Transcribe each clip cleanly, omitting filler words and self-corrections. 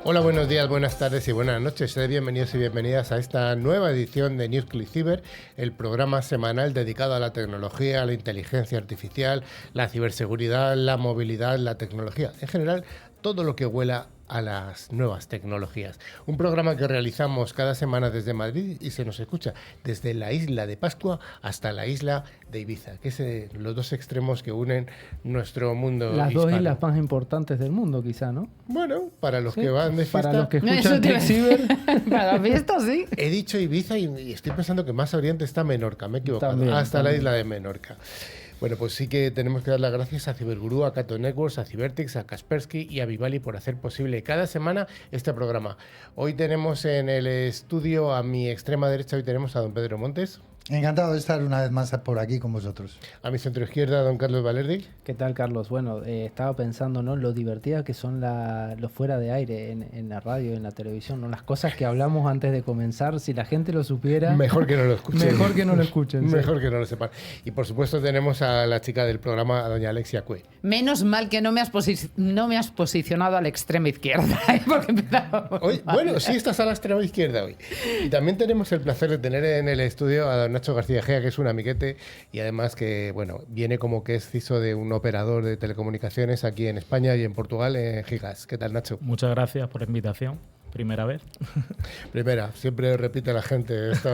Hola, buenos días, buenas tardes y buenas noches. Sed bienvenidos y bienvenidas a esta nueva edición de NewsClick Cyber, el programa semanal dedicado a la tecnología, a la inteligencia artificial, la ciberseguridad, la movilidad, la tecnología. En general, todo lo que huela a las nuevas tecnologías. Un programa que realizamos cada semana desde Madrid y se nos escucha desde la isla de Pascua hasta la isla de Ibiza, que es los dos extremos que unen nuestro mundo Las hispano. dos islas más importantes del mundo, quizá, ¿no? Bueno, para los Sí, que van de fiesta. para los que escuchan Click Cyber. Para la fiesta, sí. He dicho Ibiza y estoy pensando que más oriente está Menorca, me he equivocado. También, hasta también. la isla de Menorca. Bueno, pues sí que tenemos que dar las gracias a Cyberguru, a Cato Networks, a Cybertix, a Kaspersky y a Vivali por hacer posible cada semana este programa. Hoy tenemos en el estudio a mi extrema derecha, hoy tenemos a don Pedro Montes. Encantado de estar una vez más por aquí con vosotros. A mi centro izquierda, don Carlos Valerdi. ¿Qué tal, Carlos? Bueno, estaba pensando, ¿no? Lo divertidas que son los fuera de aire en la radio, en la televisión, ¿no? Las cosas que hablamos antes de comenzar, si la gente lo supiera... Mejor que no lo escuchen. Mejor que no lo escuchen. Sí. Mejor que no lo sepan. Y por supuesto tenemos a la chica del programa, a doña Alexia Cue. Menos mal que no me has posicionado a la extrema izquierda, ¿eh? Porque empezábamos Hoy, mal. bueno, sí estás a la extrema izquierda hoy. Y también tenemos el placer de tener en el estudio a don Nacho García Gea, que es un amiguete y además que, bueno, viene como que es CISO de un operador de telecomunicaciones aquí en España y en Portugal, en Gigas. ¿Qué tal, Nacho? Muchas gracias por la invitación. Primera vez. Primera, siempre repite la gente esto.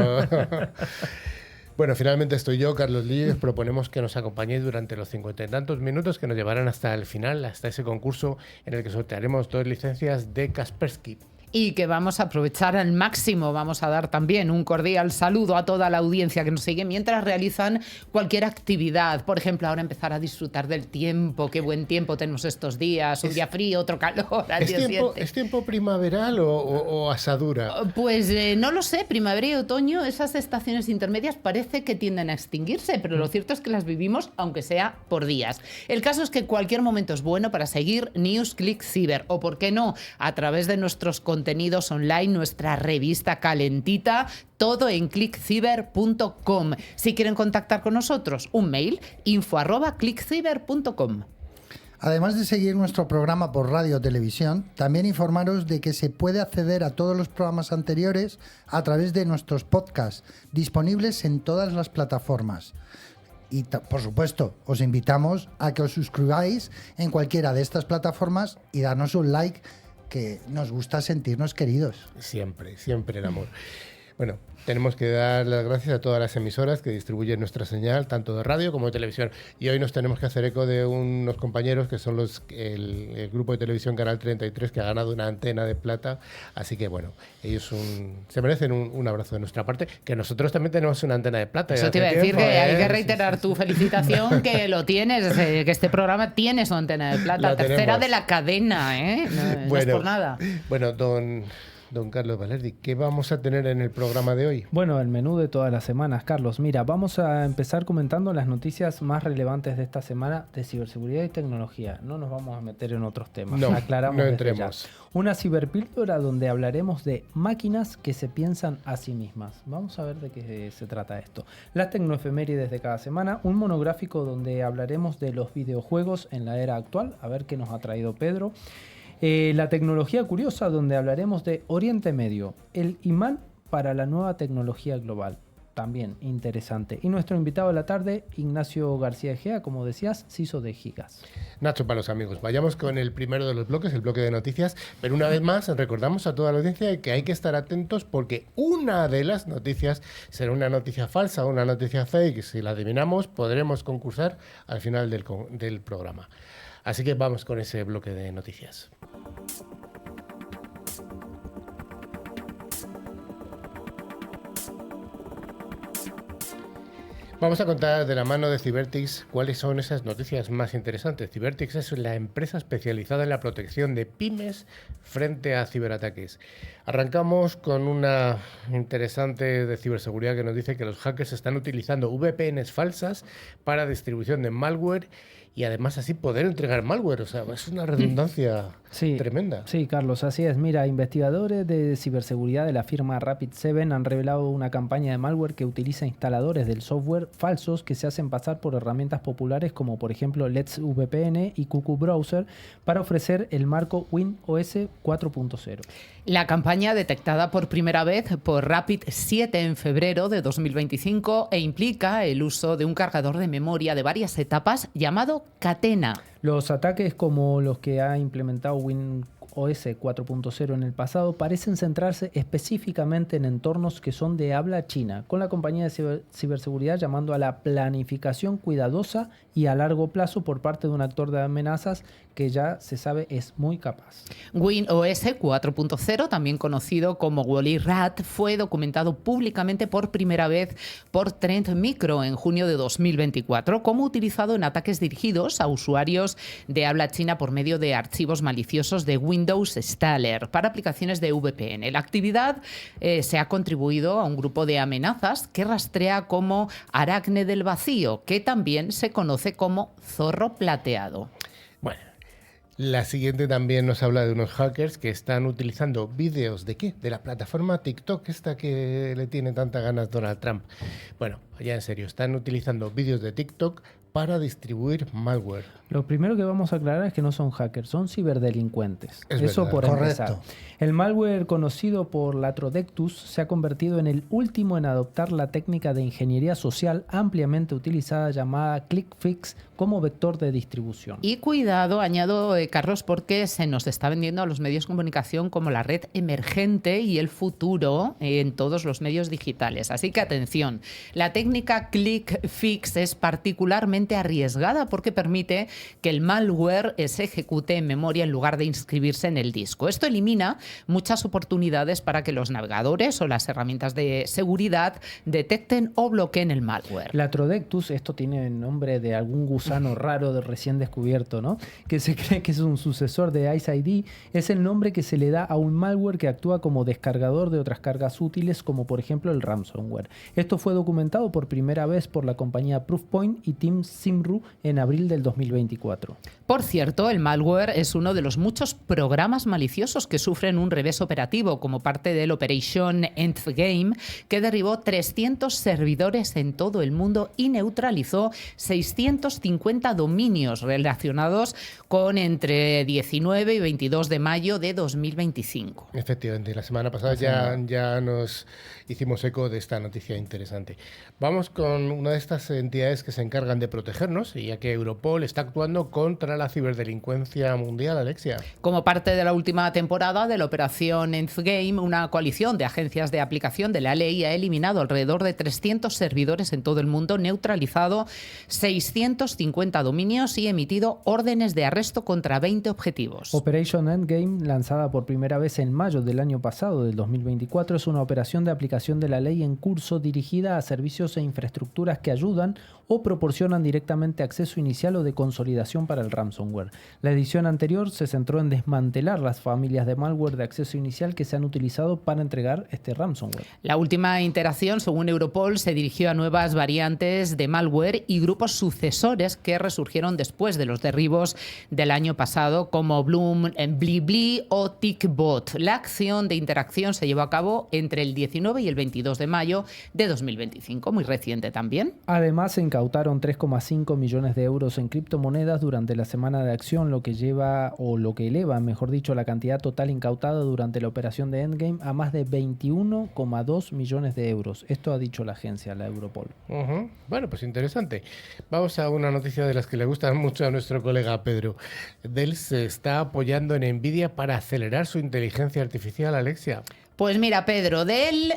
Bueno, finalmente estoy yo, Carlos Líez. Proponemos que nos acompañéis durante los 50 y tantos minutos que nos llevarán hasta el final, hasta ese concurso en el que sortearemos 2 licencias de Kaspersky. Y que vamos a aprovechar al máximo. Vamos a dar también un cordial saludo a toda la audiencia que nos sigue mientras realizan cualquier actividad. Por ejemplo, ahora empezar a disfrutar del tiempo. Qué buen tiempo tenemos estos días. Un día frío, otro calor. ¿Es tiempo primaveral o asadura? Pues no lo sé. Primavera y otoño, esas estaciones intermedias parece que tienden a extinguirse, pero lo cierto es que las vivimos, aunque sea por días. El caso es que cualquier momento es bueno para seguir NewsClick Cyber, o por qué no, a través de nuestros contenidos online, nuestra revista calentita, todo en clickcyber.com. Si quieren contactar con nosotros, un mail, info@clickcyber.com. Además de seguir nuestro programa por radio o televisión, también informaros de que se puede acceder a todos los programas anteriores a través de nuestros podcasts, disponibles en todas las plataformas. Y, por supuesto, os invitamos a que os suscribáis en cualquiera de estas plataformas y darnos un like, que nos gusta sentirnos queridos. Siempre, siempre el amor. Bueno, tenemos que dar las gracias a todas las emisoras que distribuyen nuestra señal, tanto de radio como de televisión. Y hoy nos tenemos que hacer eco de unos compañeros que son el grupo de televisión Canal 33, que ha ganado una antena de plata. Así que, bueno, ellos se merecen un abrazo de nuestra parte, que nosotros también tenemos una antena de plata. Eso te iba a decir, que hay que reiterar tu felicitación, que lo tienes, que este programa tiene su antena de plata, tercera de la cadena, ¿eh? No es por nada. Bueno, Don Carlos Valerdi, ¿qué vamos a tener en el programa de hoy? Bueno, el menú de todas las semanas, Carlos. Mira, vamos a empezar comentando las noticias más relevantes de esta semana de ciberseguridad y tecnología. No nos vamos a meter en otros temas. No, aclaramos no desde entremos. ya. Una ciberpíldora donde hablaremos de máquinas que se piensan a sí mismas. Vamos a ver de qué se trata esto. Las tecnoefemérides de cada semana. Un monográfico donde hablaremos de los videojuegos en la era actual. A ver qué nos ha traído Pedro. La tecnología curiosa, donde hablaremos de Oriente Medio, el imán para la nueva tecnología global. También interesante. Y nuestro invitado de la tarde, Ignacio García Egea, como decías, CISO de Gigas. Nacho, para los amigos, vayamos con el primero de los bloques, el bloque de noticias. Pero una vez más, recordamos a toda la audiencia que hay que estar atentos porque una de las noticias será una noticia falsa o una noticia fake. Si la adivinamos, podremos concursar al final del programa. Así que vamos con ese bloque de noticias. Vamos a contar de la mano de Cybertix cuáles son esas noticias más interesantes. Cybertix es la empresa especializada en la protección de pymes frente a ciberataques. Arrancamos con una interesante de ciberseguridad que nos dice que los hackers están utilizando VPNs falsas para distribución de malware y además así poder entregar malware. O sea, es una redundancia tremenda. Sí, Carlos, así es. Mira, investigadores de ciberseguridad de la firma Rapid7 han revelado una campaña de malware que utiliza instaladores del software falsos que se hacen pasar por herramientas populares como por ejemplo Let's VPN y Cuckoo Browser para ofrecer el marco WinOS 4.0. La campaña, detectada por primera vez por Rapid7 en febrero de 2025, implica el uso de un cargador de memoria de varias etapas llamado Catena. Los ataques como los que ha implementado WinOS 4.0 en el pasado parecen centrarse específicamente en entornos que son de habla china, con la compañía de ciberseguridad llamando a la planificación cuidadosa y a largo plazo por parte de un actor de amenazas que ya se sabe es muy capaz. WinOS 4.0, también conocido como Wally Rat, fue documentado públicamente por primera vez por Trend Micro en junio de 2024 como utilizado en ataques dirigidos a usuarios de habla china por medio de archivos maliciosos de Windows Installer para aplicaciones de VPN. La actividad se ha contribuido a un grupo de amenazas que rastrea como Aracne del Vacío, que también se conoce como zorro plateado. Bueno, la siguiente también nos habla de unos hackers que están utilizando vídeos ¿de qué? De la plataforma TikTok, esta que le tiene tantas ganas Donald Trump. Bueno, ya en serio, están utilizando vídeos de TikTok para distribuir malware. Lo primero que vamos a aclarar es que no son hackers, son ciberdelincuentes. Eso verdad. por empezar. Correcto. El malware conocido por Latrodectus se ha convertido en el último en adoptar la técnica de ingeniería social ampliamente utilizada llamada ClickFix como vector de distribución. Y cuidado, añado, Carlos, porque se nos está vendiendo a los medios de comunicación como la red emergente y el futuro en todos los medios digitales. Así que atención, la técnica ClickFix es particularmente arriesgada porque permite que el malware se ejecute en memoria en lugar de inscribirse en el disco. Esto elimina muchas oportunidades para que los navegadores o las herramientas de seguridad detecten o bloqueen el malware. Latrodectus, esto tiene el nombre de algún gusano raro de recién descubierto, ¿no? Que se cree que es un sucesor de ICE-ID, es el nombre que se le da a un malware que actúa como descargador de otras cargas útiles, como por ejemplo el ransomware. Esto fue documentado por primera vez por la compañía Proofpoint y Team Simru en abril del 2024. Por cierto, el malware es uno de los muchos programas maliciosos que sufren un revés operativo como parte del Operation Endgame, que derribó 300 servidores en todo el mundo y neutralizó 650 dominios relacionados con entre 19 y 22 de mayo de 2025. Efectivamente, la semana pasada ya nos hicimos eco de esta noticia interesante. Vamos con una de estas entidades que se encargan de protegernos, ya que Europol está actuando contra la ciberdelincuencia mundial, Alexia. Como parte de la última temporada de la Operación Endgame, una coalición de agencias de aplicación de la ley ha eliminado alrededor de 300 servidores en todo el mundo, neutralizado 650 dominios y emitido órdenes de arresto contra 20 objetivos. Operation Endgame, lanzada por primera vez en mayo del año pasado, del 2024, es una operación de aplicación de la ley en curso dirigida a servicios e infraestructuras que ayudan o proporcionan directamente acceso inicial o de consolidación para el ransomware. La edición anterior se centró en desmantelar las familias de malware de acceso inicial que se han utilizado para entregar este ransomware. La última iteración, según Europol, se dirigió a nuevas variantes de malware y grupos sucesores que resurgieron después de los derribos del año pasado, como Bloom, BliBli o TickBot. La acción de interacción se llevó a cabo entre el 19 y el 22 de mayo de 2025, muy reciente también. Además, se incautaron 3,5 millones de euros en criptomonedas durante la semana de acción, lo que eleva, mejor dicho, la cantidad total incautada durante la operación de Endgame a más de 21,2 millones de euros. Esto ha dicho la agencia, la Europol. Bueno, pues interesante. Vamos a una noticia de las que le gustan mucho a nuestro colega Pedro. Dell se está apoyando en Nvidia para acelerar su inteligencia artificial, Alexia. Pues mira, Pedro, Dell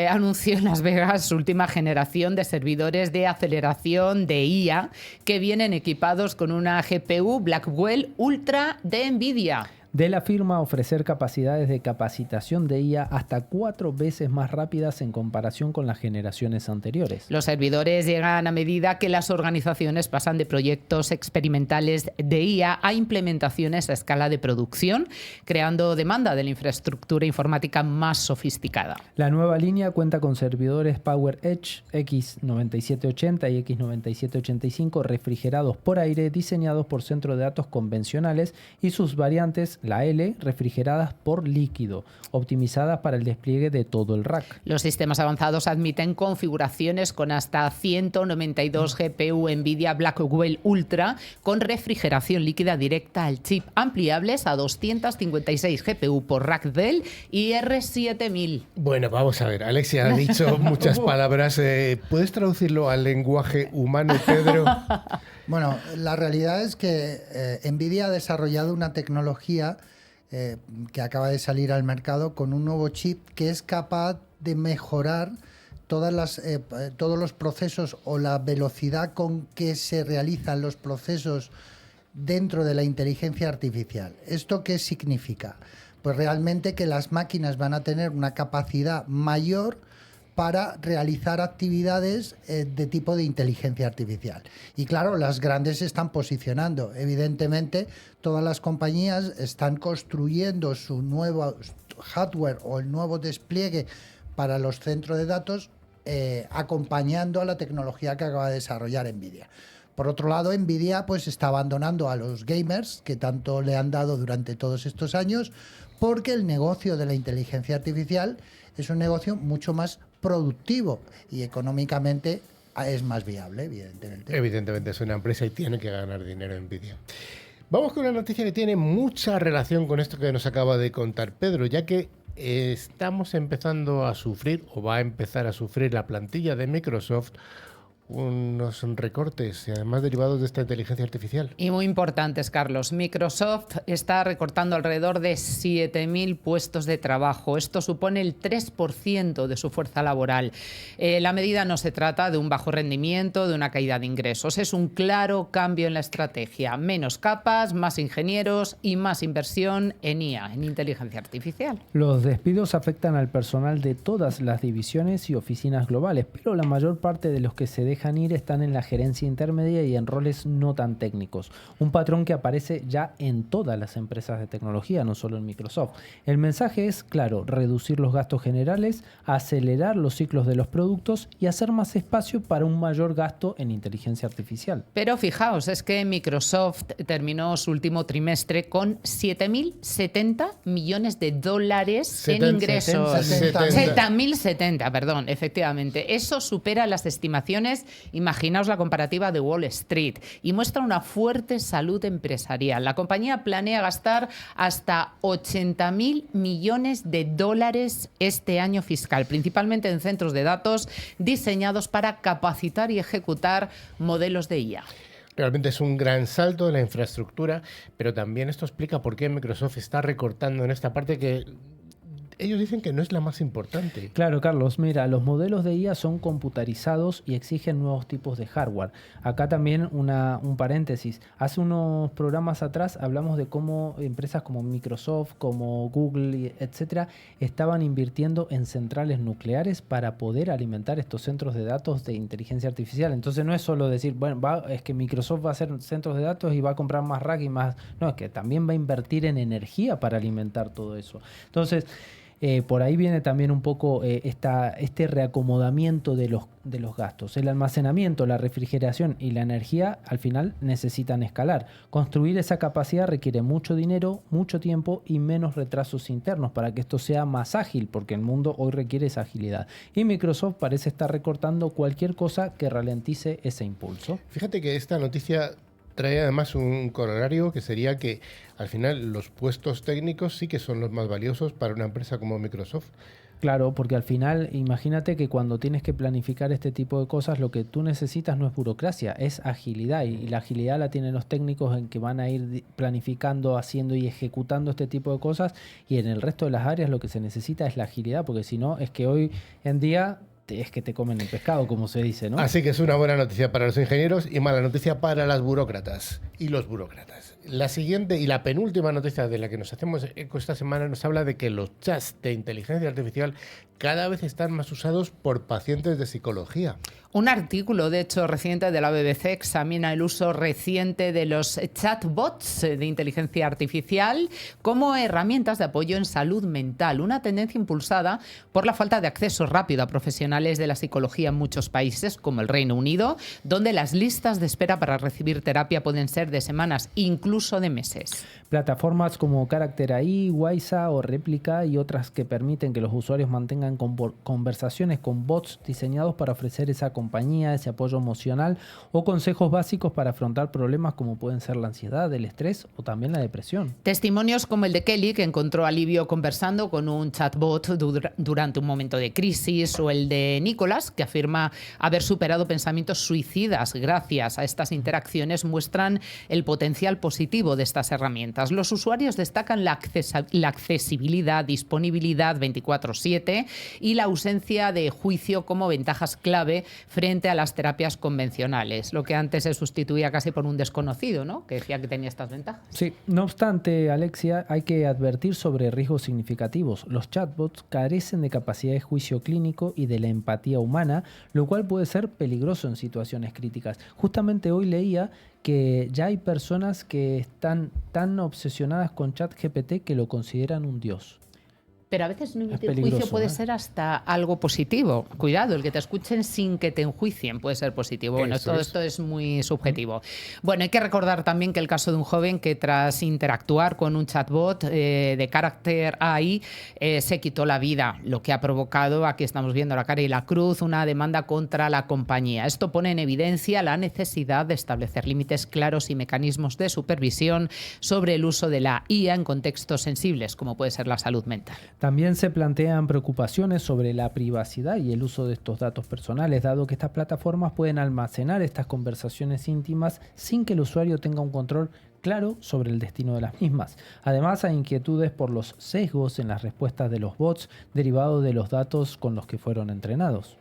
anunció en Las Vegas su última generación de servidores de aceleración de IA que vienen equipados con una GPU Blackwell Ultra de Nvidia. de la firma ofrecer capacidades de capacitación de IA hasta 4 veces más rápidas en comparación con las generaciones anteriores. Los servidores llegan a medida que las organizaciones pasan de proyectos experimentales de IA a implementaciones a escala de producción, creando demanda de la infraestructura informática más sofisticada. La nueva línea cuenta con servidores PowerEdge X9780 y X9785 refrigerados por aire, diseñados por centros de datos convencionales, y sus variantes, la L, refrigeradas por líquido, optimizadas para el despliegue de todo el rack. Los sistemas avanzados admiten configuraciones con hasta 192 GPU NVIDIA Blackwell Ultra con refrigeración líquida directa al chip, ampliables a 256 GPU por rack Dell y R7000. Bueno, vamos a ver. Alexia ha dicho muchas palabras. ¿Puedes traducirlo al lenguaje humano, Pedro? Bueno, la realidad es que NVIDIA ha desarrollado una tecnología que acaba de salir al mercado con un nuevo chip que es capaz de mejorar todos los procesos o la velocidad con que se realizan los procesos dentro de la inteligencia artificial. ¿Esto qué significa? Pues realmente que las máquinas van a tener una capacidad mayor para realizar actividades de tipo de inteligencia artificial. Y claro, las grandes se están posicionando. Evidentemente, todas las compañías están construyendo su nuevo hardware o el nuevo despliegue para los centros de datos, acompañando a la tecnología que acaba de desarrollar NVIDIA. Por otro lado, NVIDIA pues está abandonando a los gamers, que tanto le han dado durante todos estos años, porque el negocio de la inteligencia artificial es un negocio mucho más productivo y económicamente es más viable, evidentemente. Evidentemente es una empresa y tiene que ganar dinero NVIDIA. Vamos con una noticia que tiene mucha relación con esto que nos acaba de contar Pedro, ya que estamos empezando a sufrir, o va a empezar a sufrir la plantilla de Microsoft, unos recortes, además derivados de esta inteligencia artificial. Y muy importantes, Carlos. Microsoft está recortando alrededor de 7.000 puestos de trabajo. Esto supone el 3% de su fuerza laboral. La medida no se trata de un bajo rendimiento, de una caída de ingresos. Es un claro cambio en la estrategia. Menos capas, más ingenieros y más inversión en IA, en inteligencia artificial. Los despidos afectan al personal de todas las divisiones y oficinas globales, pero la mayor parte de los que se dejan ir están en la gerencia intermedia y en roles no tan técnicos. Un patrón que aparece ya en todas las empresas de tecnología, no solo en Microsoft. El mensaje es claro: reducir los gastos generales, acelerar los ciclos de los productos y hacer más espacio para un mayor gasto en inteligencia artificial. Pero fijaos, es que Microsoft terminó su último trimestre con 7.070 millones de dólares en ingresos. 7.070, perdón, efectivamente. Eso supera las estimaciones. Imaginaos la comparativa de Wall Street y muestra una fuerte salud empresarial. La compañía planea gastar hasta 80.000 millones de dólares este año fiscal, principalmente en centros de datos diseñados para capacitar y ejecutar modelos de IA. Realmente es un gran salto en la infraestructura, pero también esto explica por qué Microsoft está recortando en esta parte que ellos dicen que no es la más importante. Claro, Carlos, mira, los modelos de IA son computarizados y exigen nuevos tipos de hardware. Acá también un paréntesis. Hace unos programas atrás hablamos de cómo empresas como Microsoft, como Google, etcétera, estaban invirtiendo en centrales nucleares para poder alimentar estos centros de datos de inteligencia artificial. Entonces no es solo decir, bueno, es que Microsoft va a hacer centros de datos y va a comprar más rack y más. No, es que también va a invertir en energía para alimentar todo eso. Entonces, por ahí viene también un poco este reacomodamiento de los gastos. El almacenamiento, la refrigeración y la energía al final necesitan escalar. Construir esa capacidad requiere mucho dinero, mucho tiempo y menos retrasos internos para que esto sea más ágil, porque el mundo hoy requiere esa agilidad. Y Microsoft parece estar recortando cualquier cosa que ralentice ese impulso. Fíjate que esta noticia trae además un corolario que sería que al final los puestos técnicos sí que son los más valiosos para una empresa como Microsoft. Claro, porque al final, imagínate que cuando tienes que planificar este tipo de cosas, lo que tú necesitas no es burocracia, es agilidad. Y la agilidad la tienen los técnicos en que van a ir planificando, haciendo y ejecutando este tipo de cosas. Y en el resto de las áreas lo que se necesita es la agilidad, porque si no, es que hoy en día es que te comen el pescado, como se dice, ¿no? Así que es una buena noticia para los ingenieros y mala noticia para las burócratas. y los burócratas. La siguiente y la penúltima noticia de la que nos hacemos eco esta semana nos habla de que los chats de inteligencia artificial cada vez están más usados por pacientes de psicología. Un artículo, de hecho, reciente de la BBC examina el uso reciente de los chatbots de inteligencia artificial como herramientas de apoyo en salud mental, una tendencia impulsada por la falta de acceso rápido a profesionales de la psicología en muchos países, como el Reino Unido, donde las listas de espera para recibir terapia pueden ser de semanas, incluso de meses. Plataformas como Character AI, Wysa o Réplica y otras que permiten que los usuarios mantengan conversaciones con bots diseñados para ofrecer esa compañía, ese apoyo emocional o consejos básicos para afrontar problemas como pueden ser la ansiedad, el estrés o también la depresión. Testimonios como el de Kelly, que encontró alivio conversando con un chatbot durante un momento de crisis, o el de Nicholas, que afirma haber superado pensamientos suicidas gracias a estas interacciones, muestran el potencial positivo de estas herramientas. Los usuarios destacan la accesibilidad, disponibilidad 24/7 y la ausencia de juicio como ventajas clave frente a las terapias convencionales, lo que antes se sustituía casi por un desconocido, ¿no?, que decía que tenía estas ventajas. Sí, no obstante, Alexia, hay que advertir sobre riesgos significativos. Los chatbots carecen de capacidad de juicio clínico y de la empatía humana, lo cual puede ser peligroso en situaciones críticas. Justamente hoy leía que ya hay personas que están tan obsesionadas con ChatGPT que lo consideran un dios. Pero a veces no Es emitir peligroso, juicio puede ¿eh? ser hasta algo positivo. Cuidado, el que te escuchen sin que te enjuicien puede ser positivo. Bueno, Eso todo es. esto es muy subjetivo. Bueno, hay que recordar también que el caso de un joven que tras interactuar con un chatbot de Character AI se quitó la vida, lo que ha provocado, aquí estamos viendo la cara y la cruz, una demanda contra la compañía. Esto pone en evidencia la necesidad de establecer límites claros y mecanismos de supervisión sobre el uso de la IA en contextos sensibles, como puede ser la salud mental. También se plantean preocupaciones sobre la privacidad y el uso de estos datos personales, dado que estas plataformas pueden almacenar estas conversaciones íntimas sin que el usuario tenga un control claro sobre el destino de las mismas. Además, hay inquietudes por los sesgos en las respuestas de los bots derivados de los datos con los que fueron entrenados.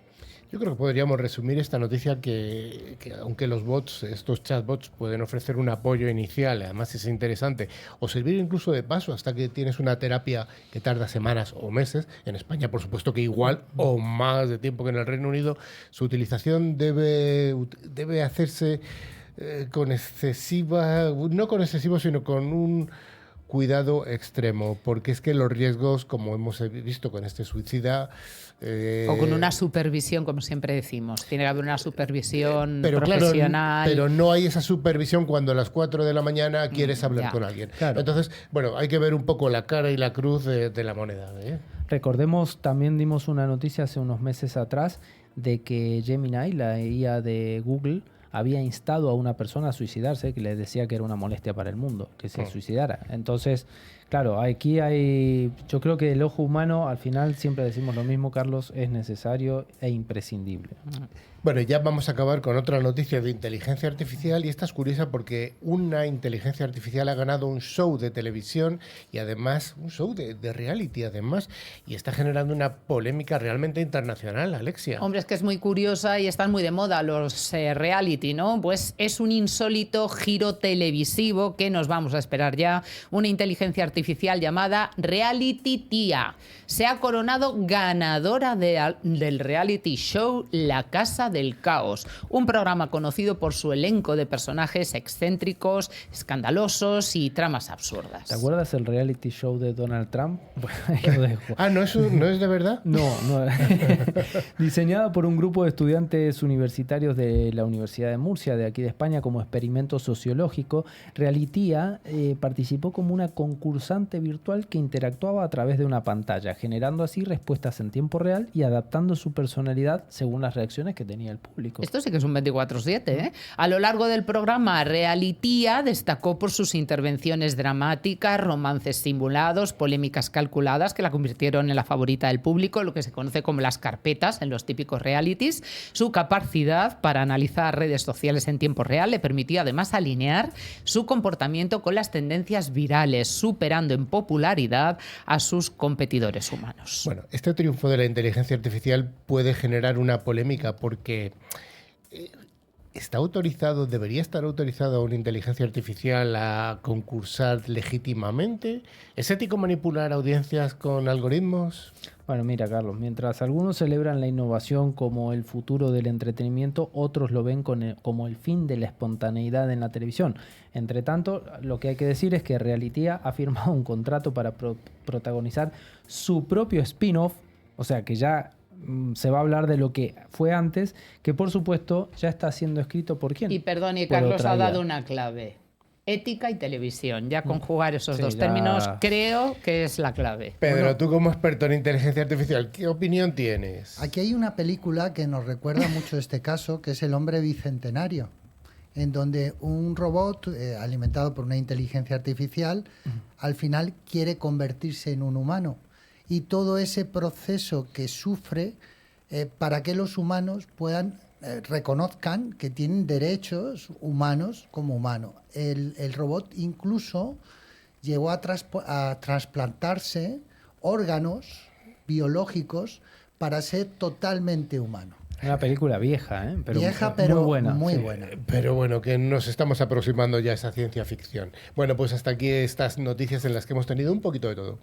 Yo creo que podríamos resumir esta noticia que aunque los bots, estos chatbots, pueden ofrecer un apoyo inicial, además es interesante, o servir incluso de paso hasta que tienes una terapia que tarda semanas o meses, en España por supuesto que igual o más de tiempo que en el Reino Unido, su utilización debe hacerse con excesiva, no con excesivo, sino con un cuidado extremo, porque es que los riesgos, como hemos visto con este suicida... O con una supervisión, como siempre decimos. Tiene que haber una supervisión pero profesional. Claro, pero no hay esa supervisión cuando a las 4 de la mañana quieres hablar ya. con alguien. Claro. Entonces, bueno, hay que ver un poco la cara y la cruz de la moneda, ¿eh? Recordemos, también dimos una noticia hace unos meses atrás de que Gemini, la IA de Google, había instado a una persona a suicidarse, que le decía que era una molestia para el mundo, que se suicidara. Entonces, claro, aquí yo creo que el ojo humano, al final siempre decimos lo mismo, Carlos, es necesario e imprescindible. Bueno, ya vamos a acabar con otra noticia de inteligencia artificial, y esta es curiosa porque una inteligencia artificial ha ganado un show de televisión y además un show de reality además, y está generando una polémica realmente internacional, Alexia. Hombre, es que es muy curiosa y están muy de moda los reality, ¿no? Pues es un insólito giro televisivo que nos vamos a esperar ya. Una inteligencia artificial llamada Reality Tia se ha coronado ganadora del reality show La Casa del Caos, un programa conocido por su elenco de personajes excéntricos, escandalosos y tramas absurdas. ¿Te acuerdas el reality show de Donald Trump? Bueno, ahí lo dejo. Ah, ¿no es de verdad? No. Diseñada por un grupo de estudiantes universitarios de la Universidad de Murcia, de aquí de España, como experimento sociológico, Realitía participó como una concursante virtual que interactuaba a través de una pantalla, generando así respuestas en tiempo real y adaptando su personalidad según las reacciones que tenía el público. Esto sí que es un 24/7, ¿eh? A lo largo del programa, Realitía destacó por sus intervenciones dramáticas, romances simulados, polémicas calculadas que la convirtieron en la favorita del público, lo que se conoce como las carpetas en los típicos realities. Su capacidad para analizar redes sociales en tiempo real le permitió además alinear su comportamiento con las tendencias virales, superando en popularidad a sus competidores humanos. Bueno, este triunfo de la inteligencia artificial puede generar una polémica porque ¿está autorizado, debería estar autorizado una inteligencia artificial a concursar legítimamente? ¿Es ético manipular audiencias con algoritmos? Bueno, mira, Carlos, mientras algunos celebran la innovación como el futuro del entretenimiento, otros lo ven como el fin de la espontaneidad en la televisión. Entre tanto, lo que hay que decir es que Realitía ha firmado un contrato para protagonizar su propio spin-off, o sea que ya se va a hablar de lo que fue antes, que por supuesto ya está siendo escrito por quién. Y perdón, y Por Carlos otra ha idea. dado una clave. Ética y televisión. Ya conjugar esos Sí, dos ya. términos creo que es la clave. Pedro, Bueno. tú como experto en inteligencia artificial, ¿qué opinión tienes? Aquí hay una película que nos recuerda mucho este caso, que es El hombre bicentenario, en donde un robot alimentado por una inteligencia artificial al final quiere convertirse en un humano. Y todo ese proceso que sufre para que los humanos puedan reconozcan que tienen derechos humanos como humano. El robot incluso llegó a trasplantarse órganos biológicos para ser totalmente humano. Una película vieja, ¿eh? Vieja, pero muy buena. muy sí. buena. Pero bueno, que nos estamos aproximando ya a esa ciencia ficción. Bueno, pues hasta aquí estas noticias en las que hemos tenido un poquito de todo.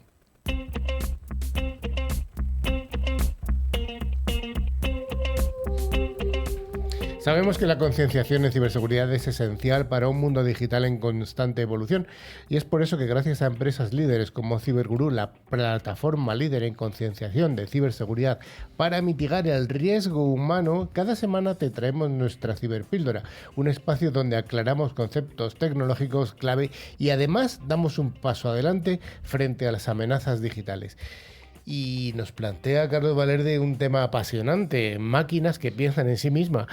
Sabemos que la concienciación en ciberseguridad es esencial para un mundo digital en constante evolución y es por eso que gracias a empresas líderes como Cyberguru, la plataforma líder en concienciación de ciberseguridad para mitigar el riesgo humano, cada semana te traemos nuestra ciberpíldora, un espacio donde aclaramos conceptos tecnológicos clave y además damos un paso adelante frente a las amenazas digitales. Y nos plantea Carlos Valerde un tema apasionante, máquinas que piensan en sí mismas.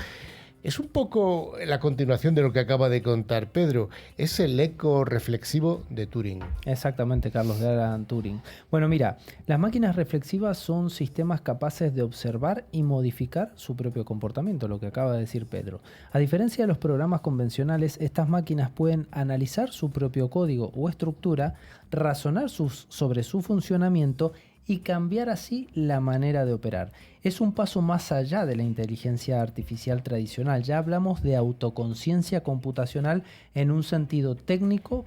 Es un poco la continuación de lo que acaba de contar Pedro. Es el eco reflexivo de Turing. Exactamente, Carlos, de Alan Turing. Bueno, mira, las máquinas reflexivas son sistemas capaces de observar y modificar su propio comportamiento, lo que acaba de decir Pedro. A diferencia de los programas convencionales, estas máquinas pueden analizar su propio código o estructura, razonar sobre su funcionamiento y cambiar así la manera de operar. Es un paso más allá de la inteligencia artificial tradicional. Ya hablamos de autoconciencia computacional en un sentido técnico,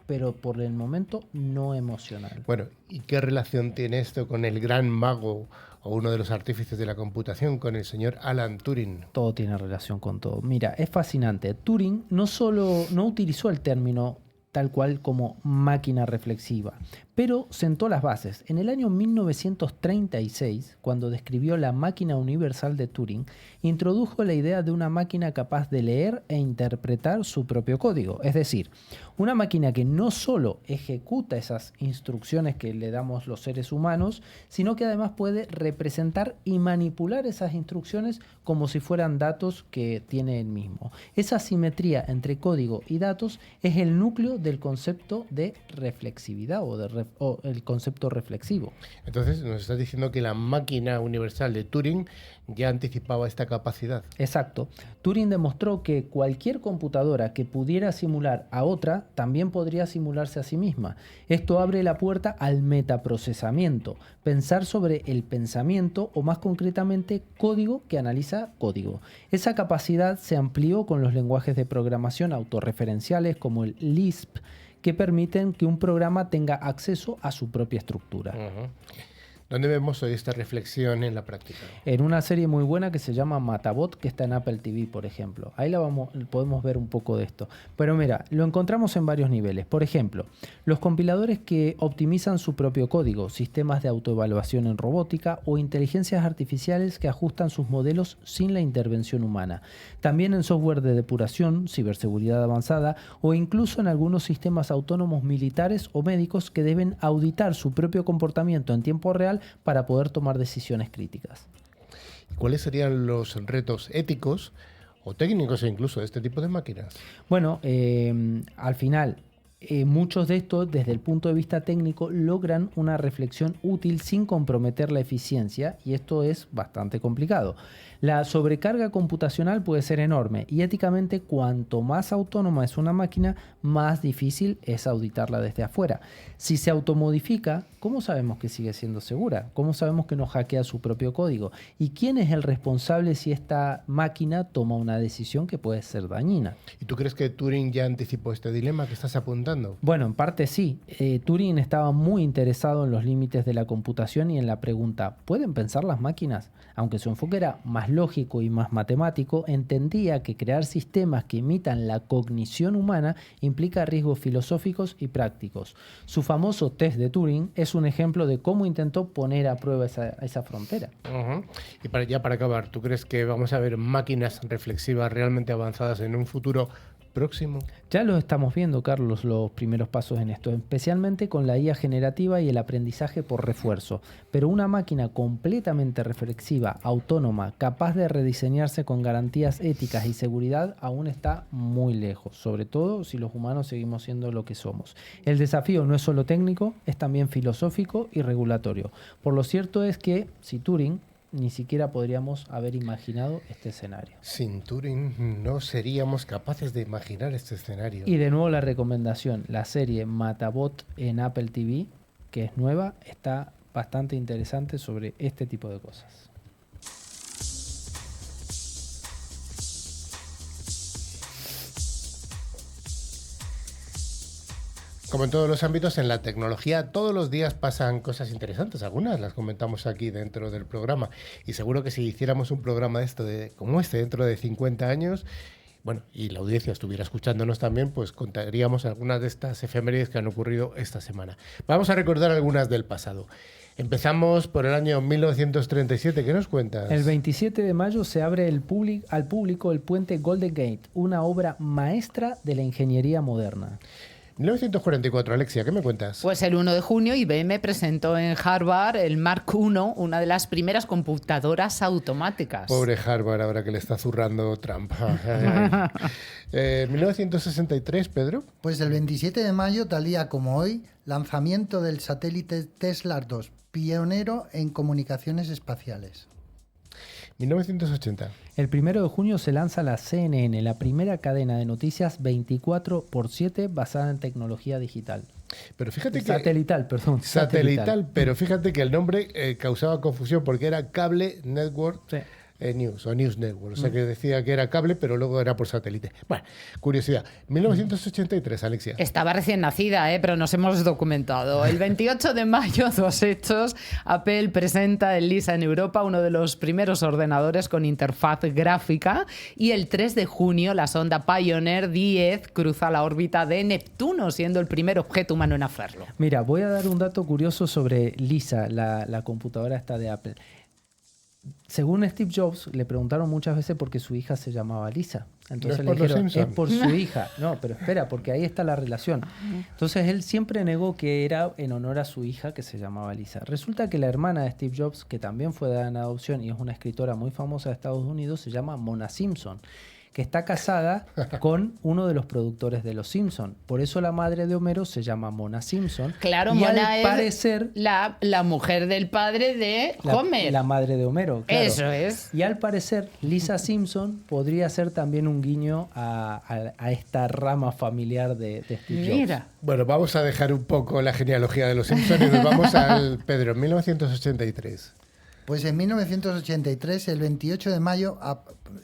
pero por el momento no emocional. Bueno, ¿y qué relación tiene esto con el gran mago o uno de los artífices de la computación, con el señor Alan Turing? Todo tiene relación con todo. Mira, es fascinante. Turing no utilizó el término tal cual como máquina reflexiva, pero sentó las bases. En el año 1936, cuando describió la máquina universal de Turing, introdujo la idea de una máquina capaz de leer e interpretar su propio código. Es decir, una máquina que no solo ejecuta esas instrucciones que le damos los seres humanos, sino que además puede representar y manipular esas instrucciones como si fueran datos que tiene él mismo. Esa simetría entre código y datos es el núcleo del concepto de reflexividad o el concepto reflexivo. Entonces, nos estás diciendo que la máquina universal de Turing ya anticipaba esta capacidad. Exacto. Turing demostró que cualquier computadora que pudiera simular a otra también podría simularse a sí misma. Esto abre la puerta al metaprocesamiento, pensar sobre el pensamiento o más concretamente código que analiza código. Esa capacidad se amplió con los lenguajes de programación autorreferenciales como el Lisp, que permiten que un programa tenga acceso a su propia estructura. Uh-huh. ¿Dónde vemos hoy esta reflexión en la práctica? En una serie muy buena que se llama Matabot, que está en Apple TV, por ejemplo. Ahí podemos ver un poco de esto. Pero mira, lo encontramos en varios niveles. Por ejemplo, los compiladores que optimizan su propio código, sistemas de autoevaluación en robótica o inteligencias artificiales que ajustan sus modelos sin la intervención humana. También en software de depuración, ciberseguridad avanzada o incluso en algunos sistemas autónomos militares o médicos que deben auditar su propio comportamiento en tiempo real para poder tomar decisiones críticas. ¿Cuáles serían los retos éticos o técnicos incluso de este tipo de máquinas? Bueno, al final, muchos de estos, desde el punto de vista técnico, logran una reflexión útil sin comprometer la eficiencia, y esto es bastante complicado. La sobrecarga computacional puede ser enorme y éticamente cuanto más autónoma es una máquina, más difícil es auditarla desde afuera. Si se automodifica, ¿cómo sabemos que sigue siendo segura? ¿Cómo sabemos que no hackea su propio código? ¿Y quién es el responsable si esta máquina toma una decisión que puede ser dañina? ¿Y tú crees que Turing ya anticipó este dilema que estás apuntando? Bueno, en parte sí. Turing estaba muy interesado en los límites de la computación y en la pregunta, ¿pueden pensar las máquinas? Aunque su enfoque era más lógico y más matemático, entendía que crear sistemas que imitan la cognición humana implica riesgos filosóficos y prácticos. Su famoso test de Turing es un ejemplo de cómo intentó poner a prueba esa frontera. Uh-huh. Y para acabar, ¿tú crees que vamos a ver máquinas reflexivas realmente avanzadas en un futuro próximo? Ya lo estamos viendo, Carlos, los primeros pasos en esto, especialmente con la IA generativa y el aprendizaje por refuerzo. Pero una máquina completamente reflexiva, autónoma, capaz de rediseñarse con garantías éticas y seguridad, aún está muy lejos, sobre todo si los humanos seguimos siendo lo que somos. El desafío no es solo técnico, es también filosófico y regulatorio. Por lo cierto es que, si Turing, ni siquiera podríamos haber imaginado este escenario. Sin Turing no seríamos capaces de imaginar este escenario. Y de nuevo la recomendación, la serie Matabot en Apple TV, que es nueva, está bastante interesante sobre este tipo de cosas. Como en todos los ámbitos, en la tecnología todos los días pasan cosas interesantes. Algunas las comentamos aquí dentro del programa. Y seguro que si hiciéramos un programa como este dentro de 50 años, bueno, y la audiencia estuviera escuchándonos también, pues contaríamos algunas de estas efemérides que han ocurrido esta semana. Vamos a recordar algunas del pasado. Empezamos por el año 1937. ¿Qué nos cuentas? El 27 de mayo se abre al público el puente Golden Gate, una obra maestra de la ingeniería moderna. 1944, Alexia, ¿qué me cuentas? Pues el 1 de junio IBM presentó en Harvard el Mark I, una de las primeras computadoras automáticas. Pobre Harvard, ahora que le está zurrando Trump. 1963, Pedro. Pues el 27 de mayo, tal día como hoy, lanzamiento del satélite Tesla 2, pionero en comunicaciones espaciales. 1980. El 1 de junio se lanza la CNN, la primera cadena de noticias 24/7 basada en tecnología digital. Pero fíjate Satelital, perdón. Satelital, pero fíjate que el nombre causaba confusión porque era Cable Network News o News Network. O sea que decía que era cable, pero luego era por satélite. Bueno, curiosidad. 1983, Alexia. Estaba recién nacida, pero nos hemos documentado. El 28 de mayo, dos hechos. Apple presenta el Lisa en Europa, uno de los primeros ordenadores con interfaz gráfica. Y el 3 de junio, la sonda Pioneer 10 cruza la órbita de Neptuno, siendo el primer objeto humano en hacerlo. Mira, voy a dar un dato curioso sobre Lisa, la computadora esta de Apple. Según Steve Jobs, le preguntaron muchas veces por qué su hija se llamaba Lisa. Entonces le dijeron, es por su hija. No, pero espera, porque ahí está la relación. Entonces él siempre negó que era en honor a su hija que se llamaba Lisa. Resulta que la hermana de Steve Jobs, que también fue dada en adopción y es una escritora muy famosa de Estados Unidos, se llama Mona Simpson, que está casada con uno de los productores de Los Simpson. Por eso la madre de Homero se llama Mona Simpson. Claro, y Mona al parecer, es la mujer del padre de Homer. La madre de Homero, claro. Eso es. Y al parecer, Lisa Simpson podría ser también un guiño a esta rama familiar de Steve Jobs. Mira. Bueno, vamos a dejar un poco la genealogía de Los Simpson y nos vamos al Pedro, 1983. Pues en 1983, el 28 de mayo,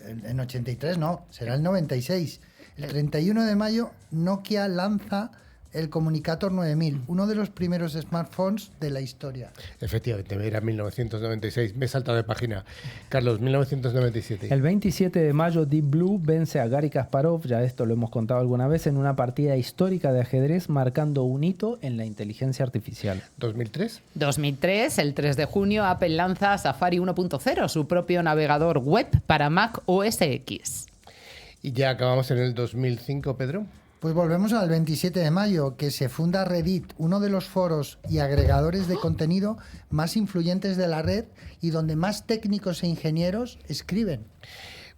en 83 no, será el 96. El 31 de mayo, Nokia lanza el Communicator 9000, uno de los primeros smartphones de la historia. Efectivamente, era 1996. Me he saltado de página. Carlos, 1997. El 27 de mayo, Deep Blue vence a Garry Kasparov, ya esto lo hemos contado alguna vez, en una partida histórica de ajedrez, marcando un hito en la inteligencia artificial. 2003. 2003, el 3 de junio, Apple lanza Safari 1.0, su propio navegador web para Mac OS X. Y ya acabamos en el 2005, Pedro. Pues volvemos al 27 de mayo, que se funda Reddit, uno de los foros y agregadores de contenido más influyentes de la red y donde más técnicos e ingenieros escriben.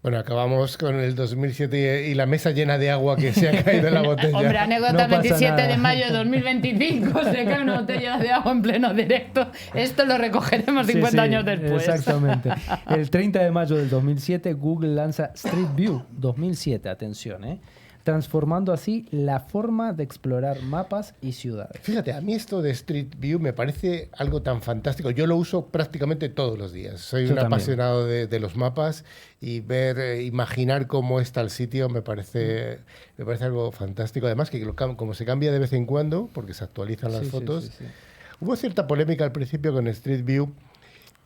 Bueno, acabamos con el 2007 y la mesa llena de agua que se ha caído en la botella. Hombre, anécdota No pasa 27 nada. de mayo de 2025, se cae una botella de agua en pleno directo. Esto lo recogeremos 50 Sí, sí, años después. Exactamente. El 30 de mayo del 2007, Google lanza Street View 2007, atención, transformando así la forma de explorar mapas y ciudades. Fíjate, a mí esto de Street View me parece algo tan fantástico. Yo lo uso prácticamente todos los días. Soy Yo un también. apasionado de los mapas y imaginar cómo está el sitio me parece algo fantástico. Además, que como se cambia de vez en cuando, porque se actualizan las Sí, sí, fotos, sí, sí. hubo cierta polémica al principio con Street View,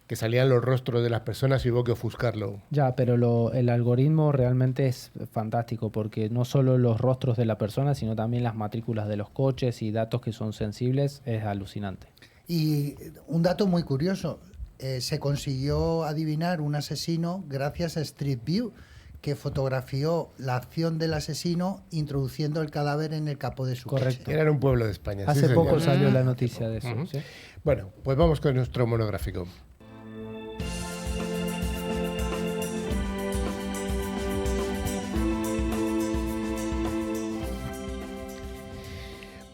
que salían los rostros de las personas y hubo que ofuscarlo. Ya, pero el algoritmo realmente es fantástico porque no solo los rostros de la persona, sino también las matrículas de los coches y datos que son sensibles, es alucinante. Y un dato muy curioso, se consiguió adivinar un asesino gracias a Street View, que fotografió la acción del asesino introduciendo el cadáver en el capó de su Correcto. coche. Era en un pueblo de España. Hace sí, poco señor. salió la noticia de eso. Ujú. ¿Sí? Bueno, pues vamos con nuestro monográfico.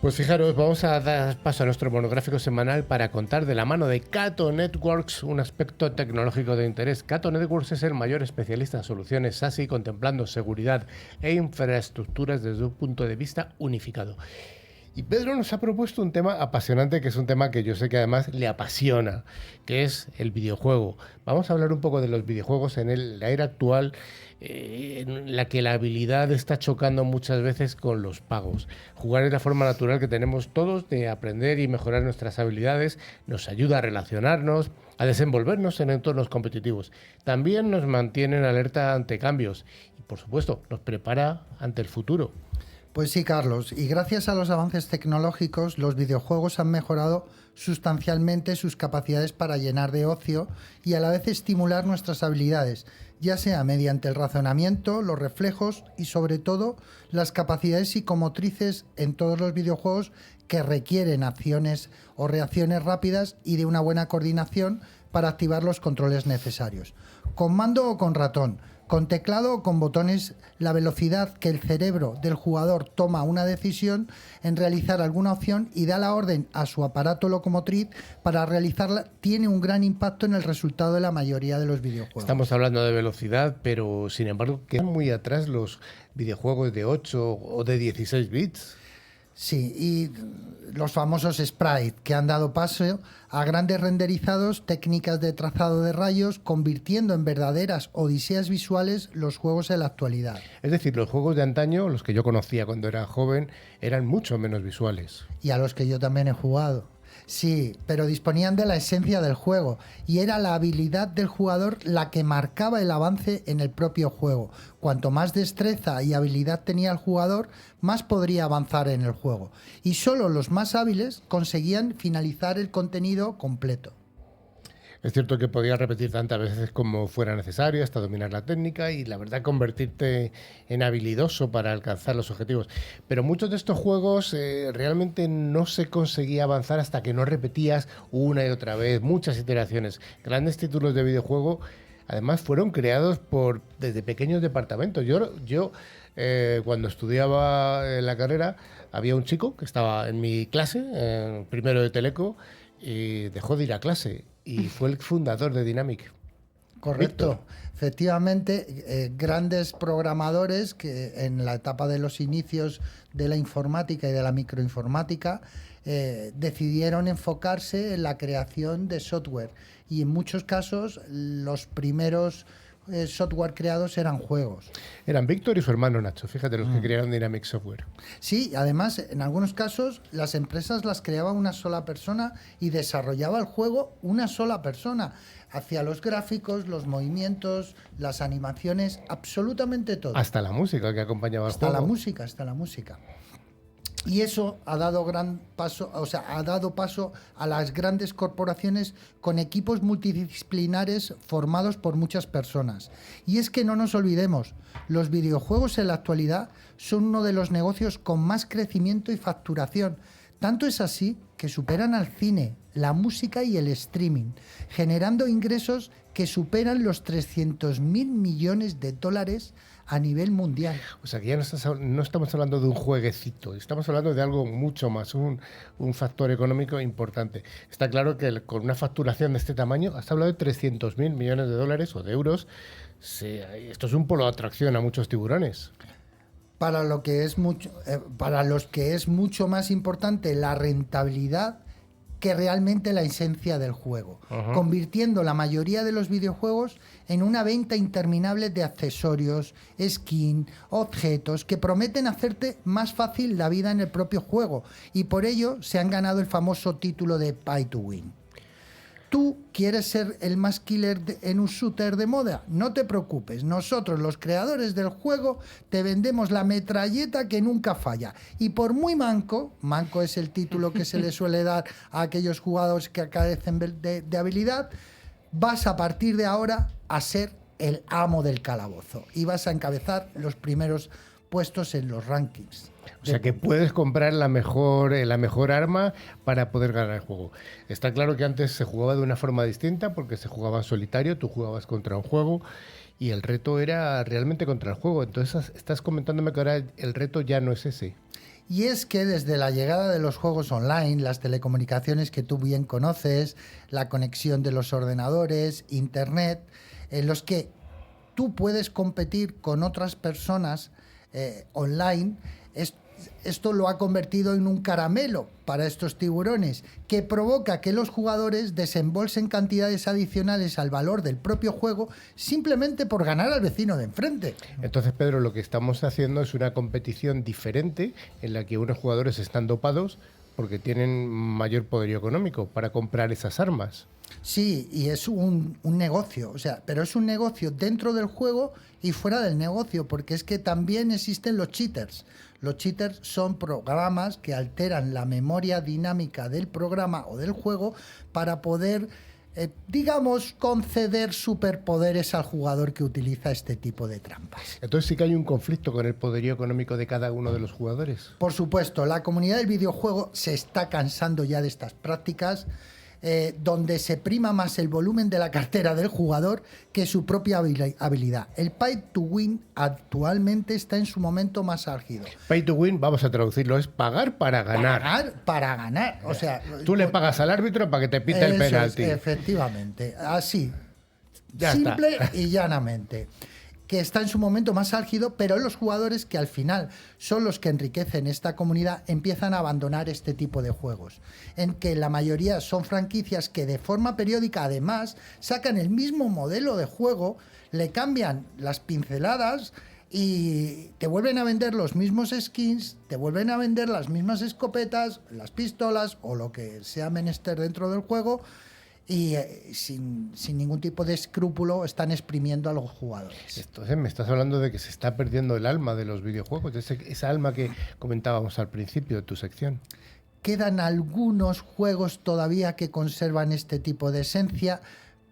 Pues fijaros, vamos a dar paso a nuestro monográfico semanal para contar de la mano de Cato Networks un aspecto tecnológico de interés. Cato Networks es el mayor especialista en soluciones SASI, contemplando seguridad e infraestructuras desde un punto de vista unificado. Y Pedro nos ha propuesto un tema apasionante, que es un tema que yo sé que además le apasiona, que es el videojuego. Vamos a hablar un poco de los videojuegos en la era actual, en la que la habilidad está chocando muchas veces con los pagos. Jugar es la forma natural que tenemos todos de aprender y mejorar nuestras habilidades, nos ayuda a relacionarnos, a desenvolvernos en entornos competitivos. También nos mantiene en alerta ante cambios y, por supuesto, nos prepara ante el futuro. Pues sí, Carlos, y gracias a los avances tecnológicos, los videojuegos han mejorado sustancialmente sus capacidades para llenar de ocio y a la vez estimular nuestras habilidades, ya sea mediante el razonamiento, los reflejos y sobre todo las capacidades psicomotrices en todos los videojuegos que requieren acciones o reacciones rápidas y de una buena coordinación para activar los controles necesarios. Con mando o con ratón, con teclado o con botones, la velocidad que el cerebro del jugador toma una decisión en realizar alguna opción y da la orden a su aparato locomotriz para realizarla tiene un gran impacto en el resultado de la mayoría de los videojuegos. Estamos hablando de velocidad, pero sin embargo quedan muy atrás los videojuegos de 8 o de 16 bits. Sí, y los famosos sprite que han dado paso a grandes renderizados, técnicas de trazado de rayos, convirtiendo en verdaderas odiseas visuales los juegos en la actualidad. Es decir, los juegos de antaño, los que yo conocía cuando era joven, eran mucho menos visuales. Y a los que yo también he jugado. Sí, pero disponían de la esencia del juego y era la habilidad del jugador la que marcaba el avance en el propio juego. Cuanto más destreza y habilidad tenía el jugador, más podría avanzar en el juego. Y solo los más hábiles conseguían finalizar el contenido completo. Es cierto que podías repetir tantas veces como fuera necesario hasta dominar la técnica y la verdad convertirte en habilidoso para alcanzar los objetivos. Pero muchos de estos juegos realmente no se conseguía avanzar hasta que no repetías una y otra vez, muchas iteraciones. Grandes títulos de videojuego además fueron creados desde pequeños departamentos. Yo cuando estudiaba la carrera había un chico que estaba en mi clase, en primero de Teleco, y dejó de ir a clase y fue el fundador de Dynamic. Correcto. Víctor. Efectivamente, grandes programadores que en la etapa de los inicios de la informática y de la microinformática decidieron enfocarse en la creación de software y en muchos casos los primeros software creados eran juegos. Eran Víctor y su hermano Nacho, fíjate, los que crearon Dynamic Software. Sí, además en algunos casos las empresas las creaba una sola persona y desarrollaba el juego una sola persona. Hacía los gráficos, los movimientos, las animaciones, absolutamente todo. Hasta la música que acompañaba al Hasta juego. hasta la música. Y eso ha dado ha dado paso a las grandes corporaciones con equipos multidisciplinares formados por muchas personas. Y es que no nos olvidemos, los videojuegos en la actualidad son uno de los negocios con más crecimiento y facturación. Tanto es así que superan al cine, la música y el streaming, generando ingresos que superan los 300.000 millones de dólares a nivel mundial. O sea que ya no estamos hablando de un jueguecito, estamos hablando de algo mucho más, un factor económico importante. Está claro que con una facturación de este tamaño, has hablado de 300.000 millones de dólares o de euros, esto es un polo de atracción a muchos tiburones. Para los que es mucho más importante la rentabilidad que realmente la esencia del juego, convirtiendo la mayoría de los videojuegos en una venta interminable de accesorios, skin, objetos que prometen hacerte más fácil la vida en el propio juego, y por ello se han ganado el famoso título de Pay to Win. ¿Tú quieres ser el más killer en un shooter de moda? No te preocupes, nosotros los creadores del juego te vendemos la metralleta que nunca falla. Y por muy manco es el título que se le suele dar a aquellos jugadores que carecen de habilidad, vas a partir de ahora a ser el amo del calabozo y vas a encabezar los primeros puestos en los rankings. O sea que puedes comprar la mejor arma para poder ganar el juego. Está claro que antes se jugaba de una forma distinta porque se jugaba en solitario, tú jugabas contra un juego y el reto era realmente contra el juego. Entonces estás comentándome que ahora el reto ya no es ese. Y es que desde la llegada de los juegos online, las telecomunicaciones que tú bien conoces, la conexión de los ordenadores, internet, en los que tú puedes competir con otras personas online, esto lo ha convertido en un caramelo para estos tiburones, que provoca que los jugadores desembolsen cantidades adicionales al valor del propio juego simplemente por ganar al vecino de enfrente. Entonces, Pedro, lo que estamos haciendo es una competición diferente en la que unos jugadores están dopados porque tienen mayor poderío económico para comprar esas armas. Sí, y es un negocio, pero es un negocio dentro del juego y fuera del negocio, porque es que también existen los cheaters. Los cheaters son programas que alteran la memoria dinámica del programa o del juego para poder, conceder superpoderes al jugador que utiliza este tipo de trampas. Entonces sí que hay un conflicto con el poderío económico de cada uno de los jugadores. Por supuesto, la comunidad del videojuego se está cansando ya de estas prácticas, donde se prima más el volumen de la cartera del jugador que su propia habilidad. El Pay to Win actualmente está en su momento más álgido. Pay to Win, vamos a traducirlo, es pagar para ganar. Pagar para ganar. O sea, tú le pagas al árbitro para que te pite el penalti. Efectivamente, así. Ya simple está. Y llanamente. Que está en su momento más álgido, pero los jugadores que al final son los que enriquecen esta comunidad empiezan a abandonar este tipo de juegos, en que la mayoría son franquicias que de forma periódica además sacan el mismo modelo de juego, le cambian las pinceladas y te vuelven a vender los mismos skins, te vuelven a vender las mismas escopetas, las pistolas o lo que sea menester dentro del juego, y sin ningún tipo de escrúpulo están exprimiendo a los jugadores. Entonces me estás hablando de que se está perdiendo el alma de los videojuegos, esa alma que comentábamos al principio de tu sección. Quedan algunos juegos todavía que conservan este tipo de esencia,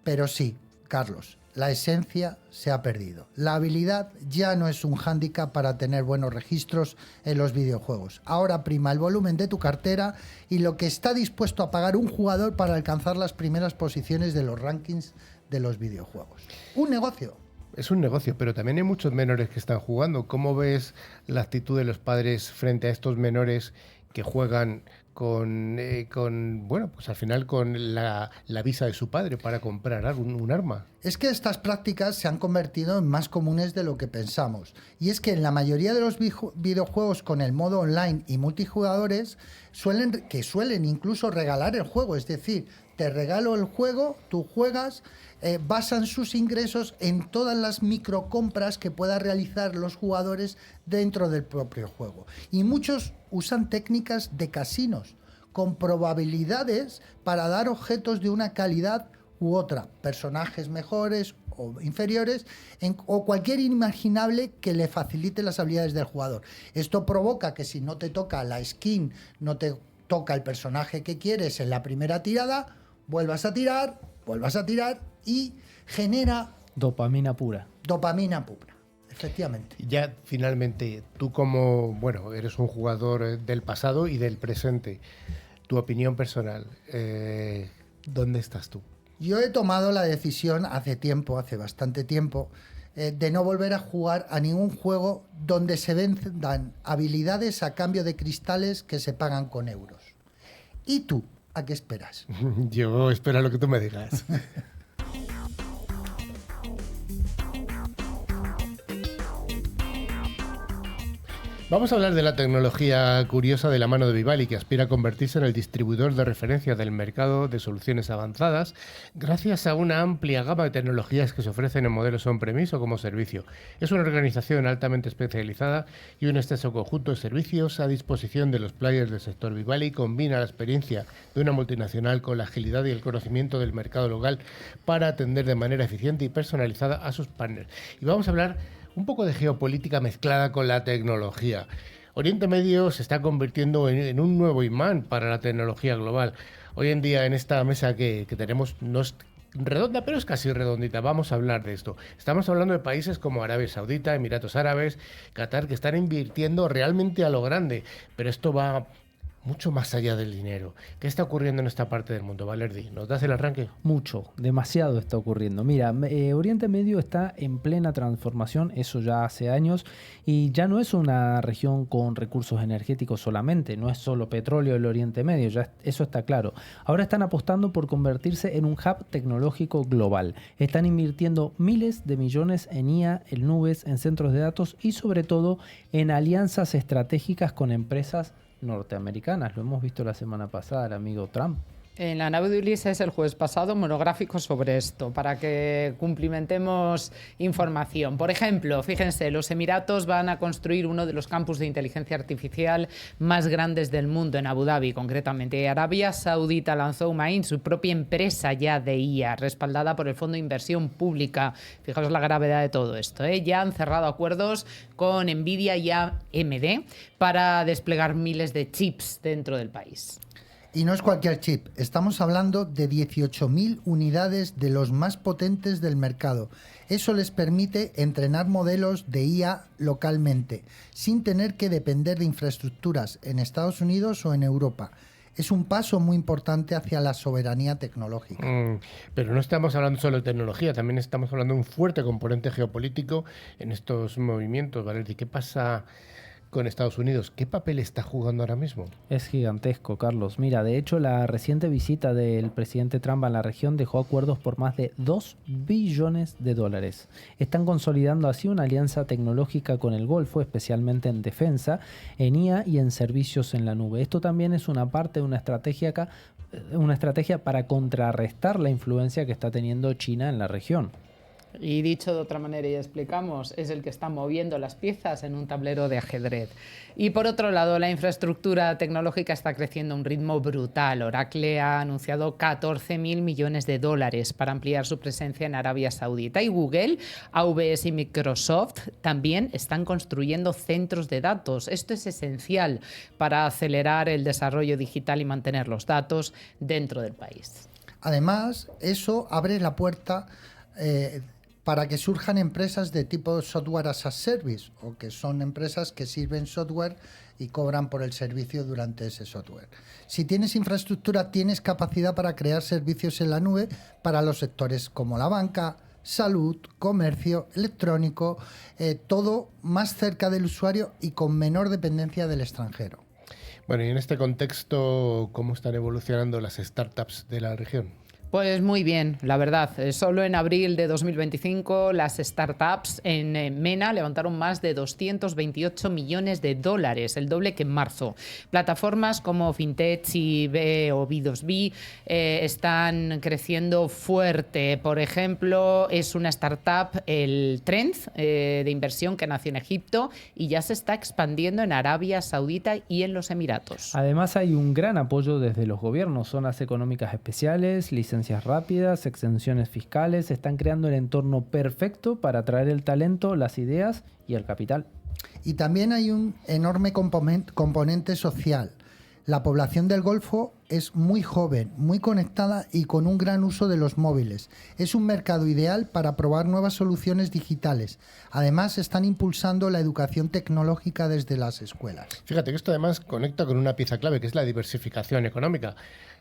pero sí, Carlos, la esencia se ha perdido. La habilidad ya no es un hándicap para tener buenos registros en los videojuegos. Ahora prima el volumen de tu cartera y lo que está dispuesto a pagar un jugador para alcanzar las primeras posiciones de los rankings de los videojuegos. Un negocio. Es un negocio, pero también hay muchos menores que están jugando. ¿Cómo ves la actitud de los padres frente a estos menores que juegan con al final con la visa de su padre para comprar un arma? Es que estas prácticas se han convertido en más comunes de lo que pensamos. Y es que en la mayoría de los videojuegos con el modo online y multijugadores suelen incluso regalar el juego. Es decir, te regalo el juego, tú juegas, basan sus ingresos en todas las microcompras que puedan realizar los jugadores dentro del propio juego. Y muchos usan técnicas de casinos con probabilidades para dar objetos de una calidad u otra, personajes mejores o inferiores, o cualquier inimaginable que le facilite las habilidades del jugador. Esto provoca que si no te toca la skin, no te toca el personaje que quieres en la primera tirada, vuelvas a tirar y genera Dopamina pura. Dopamina pura, efectivamente. Ya finalmente, tú como, eres un jugador del pasado y del presente, tu opinión personal, ¿dónde estás tú? Yo he tomado la decisión hace bastante tiempo, de no volver a jugar a ningún juego donde se vendan habilidades a cambio de cristales que se pagan con euros. ¿Y tú? ¿A qué esperas? Yo espero lo que tú me digas. Vamos a hablar de la tecnología curiosa de la mano de Vivali, que aspira a convertirse en el distribuidor de referencia del mercado de soluciones avanzadas gracias a una amplia gama de tecnologías que se ofrecen en modelos on-premise o como servicio. Es una organización altamente especializada y un extenso conjunto de servicios a disposición de los players del sector. Vivali combina la experiencia de una multinacional con la agilidad y el conocimiento del mercado local para atender de manera eficiente y personalizada a sus partners. Y vamos a hablar un poco de geopolítica mezclada con la tecnología. Oriente Medio se está convirtiendo en un nuevo imán para la tecnología global. Hoy en día en esta mesa que tenemos no es redonda, pero es casi redondita. Vamos a hablar de esto. Estamos hablando de países como Arabia Saudita, Emiratos Árabes, Qatar, que están invirtiendo realmente a lo grande. Pero esto va mucho más allá del dinero. ¿Qué está ocurriendo en esta parte del mundo, Valerdi? ¿Nos das el arranque? Mucho, demasiado está ocurriendo. Mira, Oriente Medio está en plena transformación, eso ya hace años, y ya no es una región con recursos energéticos solamente, no es solo petróleo el Oriente Medio, ya eso está claro. Ahora están apostando por convertirse en un hub tecnológico global. Están invirtiendo miles de millones en IA, en nubes, en centros de datos y sobre todo en alianzas estratégicas con empresas norteamericanas. Lo hemos visto la semana pasada, el amigo Trump. En la nave de Ulises el jueves pasado, monográfico sobre esto, para que cumplimentemos información. Por ejemplo, fíjense, los Emiratos van a construir uno de los campus de inteligencia artificial más grandes del mundo, en Abu Dhabi, concretamente. Arabia Saudita lanzó Umain, su propia empresa ya de IA, respaldada por el Fondo de Inversión Pública. Fijaos la gravedad de todo esto, ¿eh? Ya han cerrado acuerdos con Nvidia y AMD para desplegar miles de chips dentro del país. Y no es cualquier chip, estamos hablando de 18.000 unidades de los más potentes del mercado. Eso les permite entrenar modelos de IA localmente, sin tener que depender de infraestructuras en Estados Unidos o en Europa. Es un paso muy importante hacia la soberanía tecnológica. Pero no estamos hablando solo de tecnología, también estamos hablando de un fuerte componente geopolítico en estos movimientos, Valerdi. ¿Qué pasa con Estados Unidos? ¿Qué papel está jugando ahora mismo? Es gigantesco, Carlos. Mira, de hecho, la reciente visita del presidente Trump a la región dejó acuerdos por más de $2 billones. Están consolidando así una alianza tecnológica con el Golfo, especialmente en defensa, en IA y en servicios en la nube. Esto también es una parte de una estrategia para contrarrestar la influencia que está teniendo China en la región. Y dicho de otra manera y explicamos, es el que está moviendo las piezas en un tablero de ajedrez. Y por otro lado, la infraestructura tecnológica está creciendo a un ritmo brutal. Oracle ha anunciado $14.000 millones para ampliar su presencia en Arabia Saudita. Y Google, AWS y Microsoft también están construyendo centros de datos. Esto es esencial para acelerar el desarrollo digital y mantener los datos dentro del país. Además, eso abre la puerta para que surjan empresas de tipo software as a service, o que son empresas que sirven software y cobran por el servicio durante ese software. Si tienes infraestructura, tienes capacidad para crear servicios en la nube para los sectores como la banca, salud, comercio, electrónico, todo más cerca del usuario y con menor dependencia del extranjero. Bueno, y en este contexto, ¿cómo están evolucionando las startups de la región? Pues muy bien, la verdad. Solo en abril de 2025 las startups en MENA levantaron más de $228 millones, el doble que en marzo. Plataformas como Fintech y o B2B están creciendo fuerte. Por ejemplo, es una startup, el Trend, de inversión que nació en Egipto y ya se está expandiendo en Arabia Saudita y en los Emiratos. Además hay un gran apoyo desde los gobiernos, zonas económicas especiales, licencias rápidas, exenciones fiscales, están creando el entorno perfecto para atraer el talento, las ideas y el capital. Y también hay un enorme componente social. La población del Golfo es muy joven, muy conectada y con un gran uso de los móviles. Es un mercado ideal para probar nuevas soluciones digitales. Además, están impulsando la educación tecnológica desde las escuelas. Fíjate que esto además conecta con una pieza clave, que es la diversificación económica.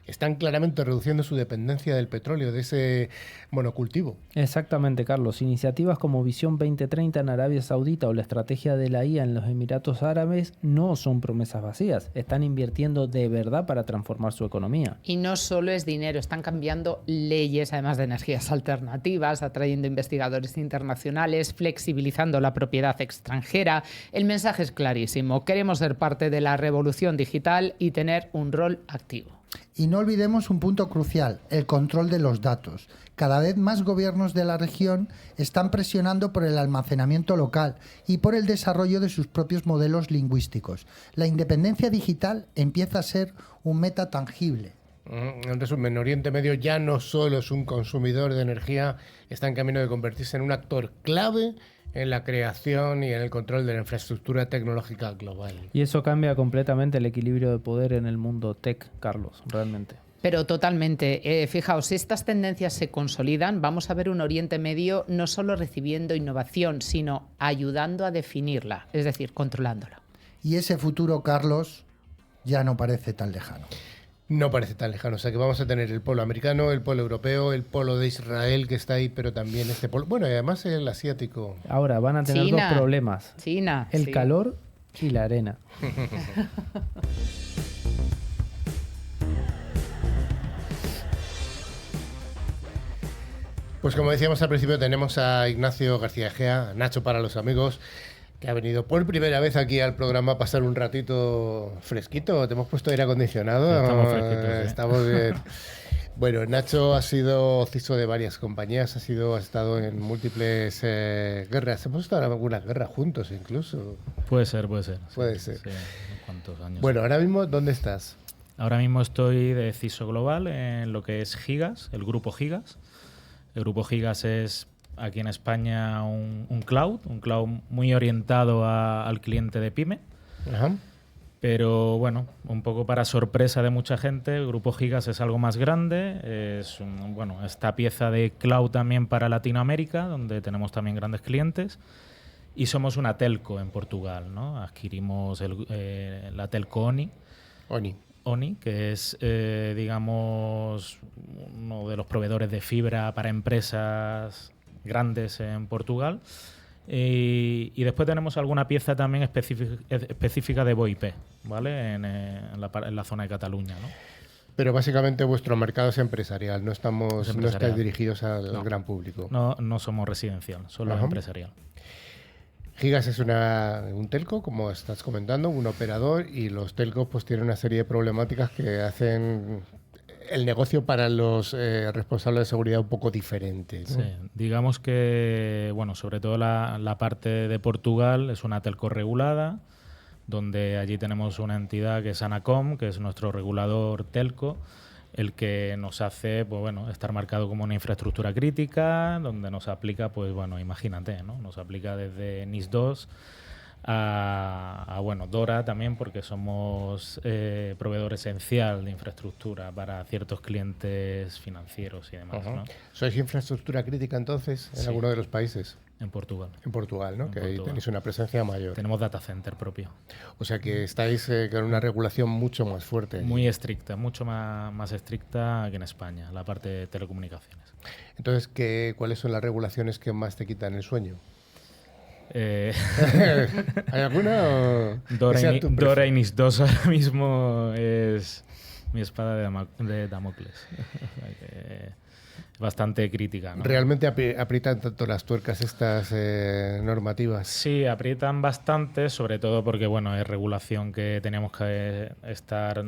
Están claramente reduciendo su dependencia del petróleo, de ese monocultivo. Exactamente, Carlos. Iniciativas como Visión 2030 en Arabia Saudita o la estrategia de la IA en los Emiratos Árabes no son promesas vacías. Están invirtiendo de verdad para transformar su economía. Y no solo es dinero, están cambiando leyes, además de energías alternativas, atrayendo investigadores internacionales, flexibilizando la propiedad extranjera. El mensaje es clarísimo. Queremos ser parte de la revolución digital y tener un rol activo. Y no olvidemos un punto crucial, el control de los datos. Cada vez más gobiernos de la región están presionando por el almacenamiento local y por el desarrollo de sus propios modelos lingüísticos. La independencia digital empieza a ser un meta tangible. En resumen, Oriente Medio ya no solo es un consumidor de energía, está en camino de convertirse en un actor clave en la creación y en el control de la infraestructura tecnológica global. Y eso cambia completamente el equilibrio de poder en el mundo tech, Carlos, realmente. Pero totalmente. Fijaos, si estas tendencias se consolidan, vamos a ver un Oriente Medio no solo recibiendo innovación, sino ayudando a definirla, es decir, controlándola. Y ese futuro, Carlos, ya no parece tan lejano. No parece tan lejano, o sea que vamos a tener el polo americano, el polo europeo, el polo de Israel que está ahí, pero también este polo, bueno, y además el asiático. Ahora van a tener China. dos problemas. China. El sí. calor y la arena. Pues como decíamos al principio, tenemos a Ignacio García Egea, Nacho para los amigos, que ha venido por primera vez aquí al programa a pasar un ratito fresquito. Te hemos puesto aire acondicionado. Estamos fresquitos, sí. Estamos bien. Bueno, Nacho ha sido CISO de varias compañías, ha estado en múltiples guerras. Hemos estado en alguna guerra juntos incluso. Puede ser. Puede Sí, ser. sí, unos cuantos años. Bueno, ahora mismo, ¿dónde estás? Ahora mismo estoy de CISO global en lo que es Gigas, el grupo Gigas. El grupo Gigas es aquí en España un cloud muy orientado al cliente de pyme. Ajá. Pero bueno, un poco para sorpresa de mucha gente, el grupo Gigas es algo más grande. Es esta pieza de cloud también para Latinoamérica, donde tenemos también grandes clientes. Y somos una telco en Portugal, ¿no? Adquirimos la telco ONI, que es, digamos, uno de los proveedores de fibra para empresas grandes en Portugal. Y después tenemos alguna pieza también específica de VoIP, ¿vale? En la zona de Cataluña, ¿no? Pero básicamente vuestro mercado es empresarial, no estáis dirigidos al gran público. No somos residencial, solo empresarial. Gigas es un telco, como estás comentando, un operador, y los telcos pues tienen una serie de problemáticas que hacen el negocio para los responsables de seguridad un poco diferente, ¿no? Sí, digamos que, bueno, sobre todo la parte de Portugal es una telco regulada, donde allí tenemos una entidad que es Anacom, que es nuestro regulador telco, el que nos hace, pues bueno, estar marcado como una infraestructura crítica, donde nos aplica, pues bueno, imagínate, ¿no? Nos aplica desde NIS 2 a DORA también, porque somos proveedor esencial de infraestructura para ciertos clientes financieros y demás, ¿no? ¿Sois infraestructura crítica entonces en alguno de los países? En Portugal. En Portugal, ¿no? En Que Portugal. ahí tenéis una presencia mayor. Tenemos data center propio. O sea que estáis con una regulación mucho más fuerte. Muy estricta, mucho más estricta que en España, la parte de telecomunicaciones. Entonces, ¿cuáles son las regulaciones que más te quitan el sueño? ¿Hay alguna? Dora y NIS 2 ahora mismo es mi espada de Damocles. Bastante crítica, ¿no? ¿Realmente aprietan tanto las tuercas estas normativas? Sí, aprietan bastante, sobre todo porque bueno, es regulación que teníamos que estar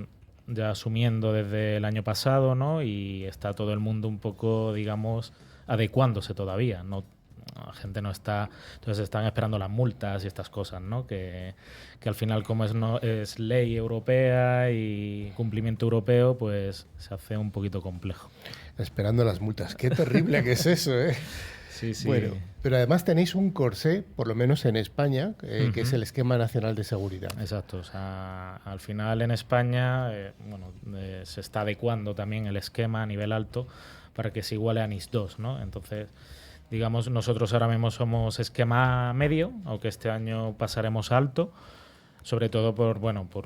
ya asumiendo desde el año pasado, ¿no? Y está todo el mundo un poco, digamos, adecuándose todavía, ¿no? La gente no está, entonces están esperando las multas y estas cosas, ¿no? Que al final, como es ley europea y cumplimiento europeo, pues se hace un poquito complejo. Esperando las multas. Qué terrible que es eso, ¿eh? Sí, sí. Bueno, pero además tenéis un corsé, por lo menos en España, que es el Esquema Nacional de Seguridad. Exacto. O sea, al final en España se está adecuando también el esquema a nivel alto para que se iguale a NIS 2, ¿no? Entonces, digamos, nosotros ahora mismo somos esquema medio, aunque este año pasaremos a alto, sobre todo por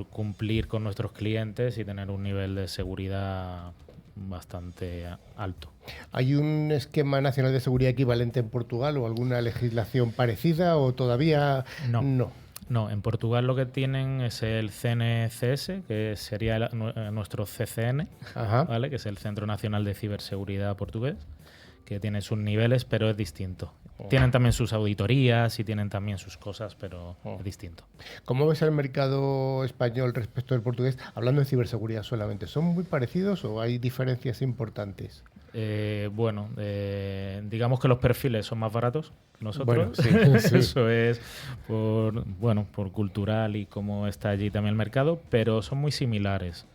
cumplir con nuestros clientes y tener un nivel de seguridad bastante alto. ¿Hay un esquema nacional de seguridad equivalente en Portugal o alguna legislación parecida o todavía no? No, en Portugal lo que tienen es el CNCS, que sería nuestro CCN, ¿vale? Que es el Centro Nacional de Ciberseguridad portugués, que tiene sus niveles, pero es distinto. Tienen también sus auditorías y tienen también sus cosas, pero es distinto. ¿Cómo ves el mercado español respecto del portugués? Hablando de ciberseguridad solamente, ¿son muy parecidos o hay diferencias importantes? Digamos que los perfiles son más baratos que nosotros. Bueno, sí. Eso es por cultural y cómo está allí también el mercado, pero son muy similares.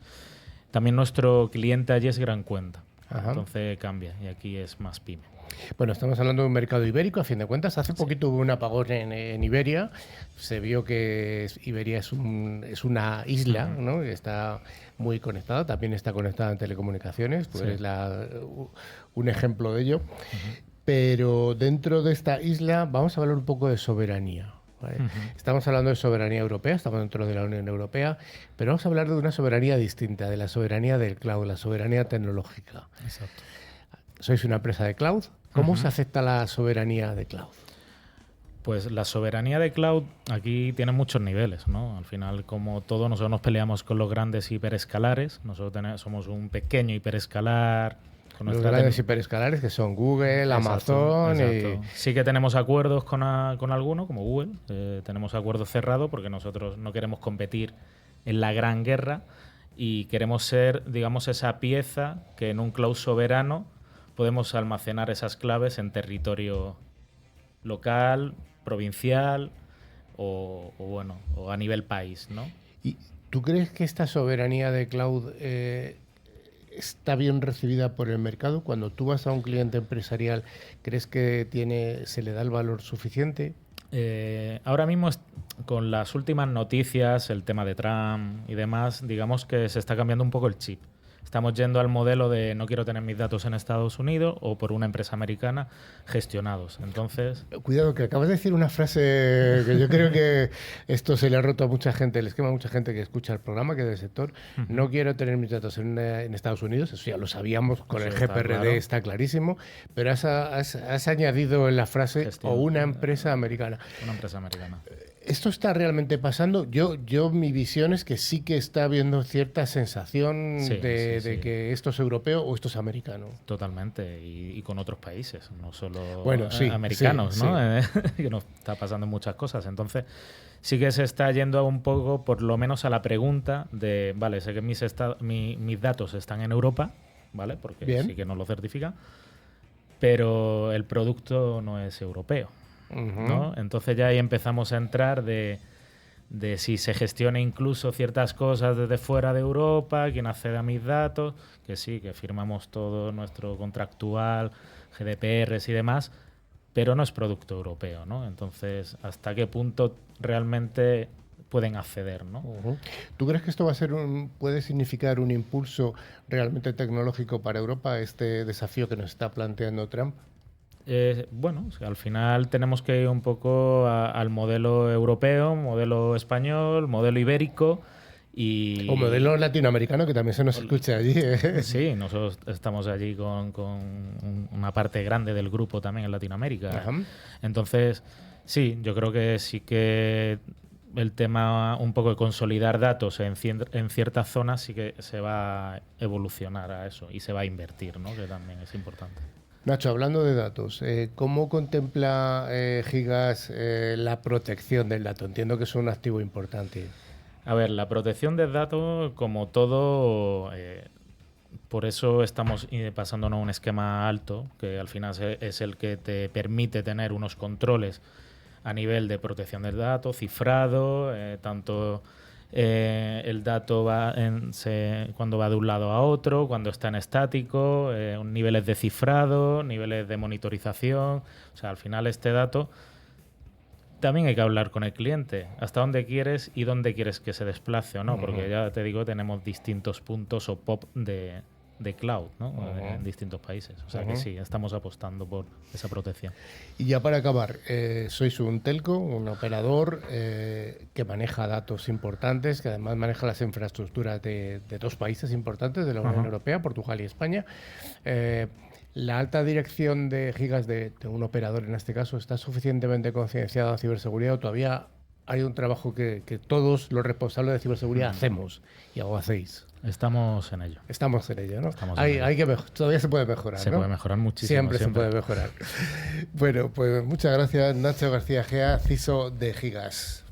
También nuestro cliente allí es gran cuenta. Ajá. Entonces cambia y aquí es más pyme. Bueno, estamos hablando de un mercado ibérico, a fin de cuentas. Hace poquito hubo un apagón en Iberia. Se vio que Iberia es una isla, ¿no? Que está muy conectada, también está conectada en telecomunicaciones. Tú eres un ejemplo de ello. Pero dentro de esta isla vamos a hablar un poco de soberanía. ¿Vale? Estamos hablando de soberanía europea, estamos dentro de la Unión Europea, pero vamos a hablar de una soberanía distinta, de la soberanía del cloud, la soberanía tecnológica. Exacto. Sois una empresa de cloud. ¿Cómo se acepta la soberanía de cloud? Pues la soberanía de cloud aquí tiene muchos niveles, ¿no? Al final, como todo, nosotros nos peleamos con los grandes hiperescalares. Nosotros somos un pequeño hiperescalar. Los grandes hiperescalares que son Google, Amazon. Exacto. Sí que tenemos acuerdos con alguno, como Google. Tenemos acuerdos cerrados porque nosotros no queremos competir en la gran guerra y queremos ser, digamos, esa pieza que en un cloud soberano podemos almacenar esas claves en territorio local, provincial o a nivel país, ¿no? ¿Y tú crees que esta soberanía de cloud está bien recibida por el mercado? Cuando tú vas a un cliente empresarial, ¿crees que se le da el valor suficiente? Ahora mismo, con las últimas noticias, el tema de Trump y demás, digamos que se está cambiando un poco el chip. Estamos yendo al modelo de no quiero tener mis datos en Estados Unidos o por una empresa americana gestionados. Entonces... Cuidado, que acabas de decir una frase que yo creo que esto se le ha roto a mucha gente, le esquema a mucha gente que escucha el programa, que es del sector. No quiero tener mis datos en Estados Unidos, eso ya lo sabíamos, con el GPRD está clarísimo, pero has añadido en la frase o una empresa americana. Una empresa americana. ¿Esto está realmente pasando? Yo mi visión es que sí que está habiendo cierta sensación de que esto es europeo o esto es americano. Totalmente, y con otros países, no solo americanos, sí, ¿no? Sí. Que nos está pasando muchas cosas. Entonces, sí que se está yendo un poco, por lo menos, a la pregunta de, vale, sé que mis datos están en Europa, ¿vale? Porque Bien. sí que nos lo certifica, pero el producto no es europeo. ¿No? Entonces ya ahí empezamos a entrar de si se gestiona incluso ciertas cosas desde fuera de Europa, quién accede a mis datos, que sí, que firmamos todo nuestro contractual, GDPRs y demás, pero no es producto europeo, ¿no? Entonces, ¿hasta qué punto realmente pueden acceder, ¿no? ¿Tú crees que esto puede significar un impulso realmente tecnológico para Europa, este desafío que nos está planteando Trump? Al final tenemos que ir un poco al modelo europeo, modelo español, modelo ibérico o modelo latinoamericano, que también se nos escucha allí. Sí, nosotros estamos allí con una parte grande del grupo también en Latinoamérica. Ajá. Entonces, sí, yo creo que sí que el tema un poco de consolidar datos en ciertas zonas sí que se va a evolucionar a eso y se va a invertir, ¿no? Que también es importante. Nacho, hablando de datos, ¿cómo contempla Gigas la protección del dato? Entiendo que es un activo importante. A ver, la protección del dato, como todo, por eso estamos pasándonos a un esquema alto, que al final es el que te permite tener unos controles a nivel de protección del dato, cifrado, tanto el dato cuando va de un lado a otro, cuando está en estático, niveles de cifrado, niveles de monitorización. O sea, al final este dato también hay que hablar con el cliente, hasta dónde quieres y dónde quieres que se desplace o no, porque ya te digo, tenemos distintos puntos o POP de cloud, ¿no? En distintos países. O sea que sí, estamos apostando por esa protección. Y ya para acabar, sois un telco, un operador que maneja datos importantes, que además maneja las infraestructuras de dos países importantes de la Unión Europea, Portugal y España. ¿La alta dirección de gigas de un operador, en este caso, está suficientemente concienciada en ciberseguridad o todavía hay un trabajo que todos los responsables de ciberseguridad hacemos y algo hacéis? Estamos en ello. Estamos en ello, ¿no? Hay que todavía se puede mejorar, Se ¿no? puede mejorar muchísimo. Siempre se puede mejorar. Bueno, pues muchas gracias, Nacho García Gea, CISO de Gigas.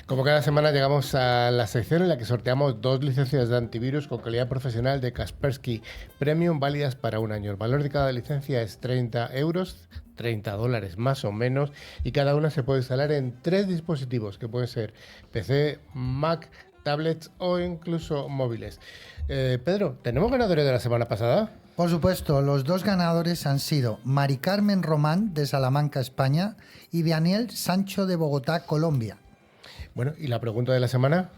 Como cada semana llegamos a la sección en la que sorteamos 2 licencias de antivirus con calidad profesional de Kaspersky Premium válidas para un año. El valor de cada licencia es 30 euros, $30 más o menos, y cada una se puede instalar en 3 dispositivos que pueden ser PC, Mac, tablets o incluso móviles. Pedro, ¿tenemos ganadores de la semana pasada? Por supuesto, los 2 ganadores han sido Mari Carmen Román de Salamanca, España, y Daniel Sancho de Bogotá, Colombia. Bueno, ¿y la pregunta de la semana?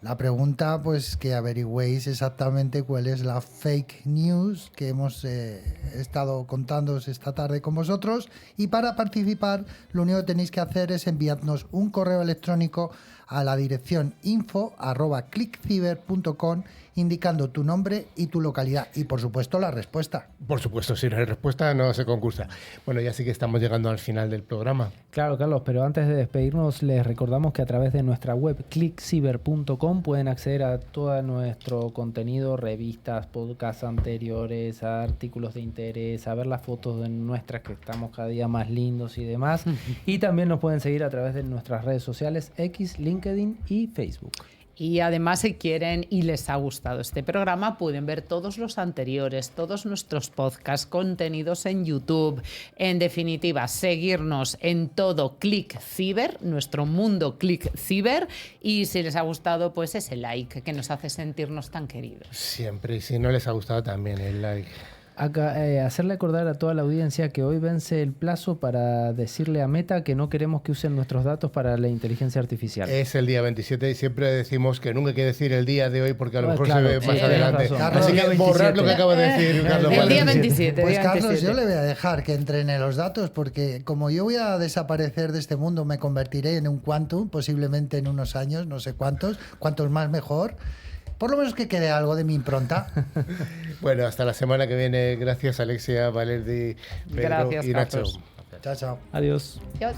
La pregunta, pues que averigüéis exactamente cuál es la fake news que hemos estado contándoos esta tarde con vosotros. Y para participar, lo único que tenéis que hacer es enviarnos un correo electrónico a la dirección info@clickciber.com indicando tu nombre y tu localidad y, por supuesto, la respuesta. Por supuesto, si no hay respuesta no se concursa. Bueno, ya sí que estamos llegando al final del programa. Claro, Carlos, pero antes de despedirnos les recordamos que a través de nuestra web clickciber.com pueden acceder a todo nuestro contenido, revistas, podcasts anteriores, artículos de interés, a ver las fotos de nuestras que estamos cada día más lindos y demás. Y también nos pueden seguir a través de nuestras redes sociales X, LinkedIn y Facebook. Y además, si quieren y les ha gustado este programa, pueden ver todos los anteriores, todos nuestros podcasts, contenidos en YouTube. En definitiva, seguirnos en todo Click Ciber, nuestro mundo Click Ciber. Y si les ha gustado, pues ese like que nos hace sentirnos tan queridos. Siempre, y si no les ha gustado también el like. Hacerle acordar a toda la audiencia que hoy vence el plazo para decirle a Meta que no queremos que usen nuestros datos para la inteligencia artificial. Es el día 27 y siempre decimos que nunca hay que decir el día de hoy porque a lo mejor claro, se ve más adelante. Carlos, Así que borrar lo que acaba de decir Carlos. El día Vale. 27. Pues día Carlos, 27. yo le voy a dejar que entrene los datos porque como yo voy a desaparecer de este mundo, me convertiré en un quantum, posiblemente en unos años, no sé cuántos más mejor. Por lo menos que quede algo de mi impronta. Bueno, hasta la semana que viene. Gracias, Alexia, Valerdi, Pedro Gracias, y Nacho. Carlos. Chao, chao. Adiós. Adiós.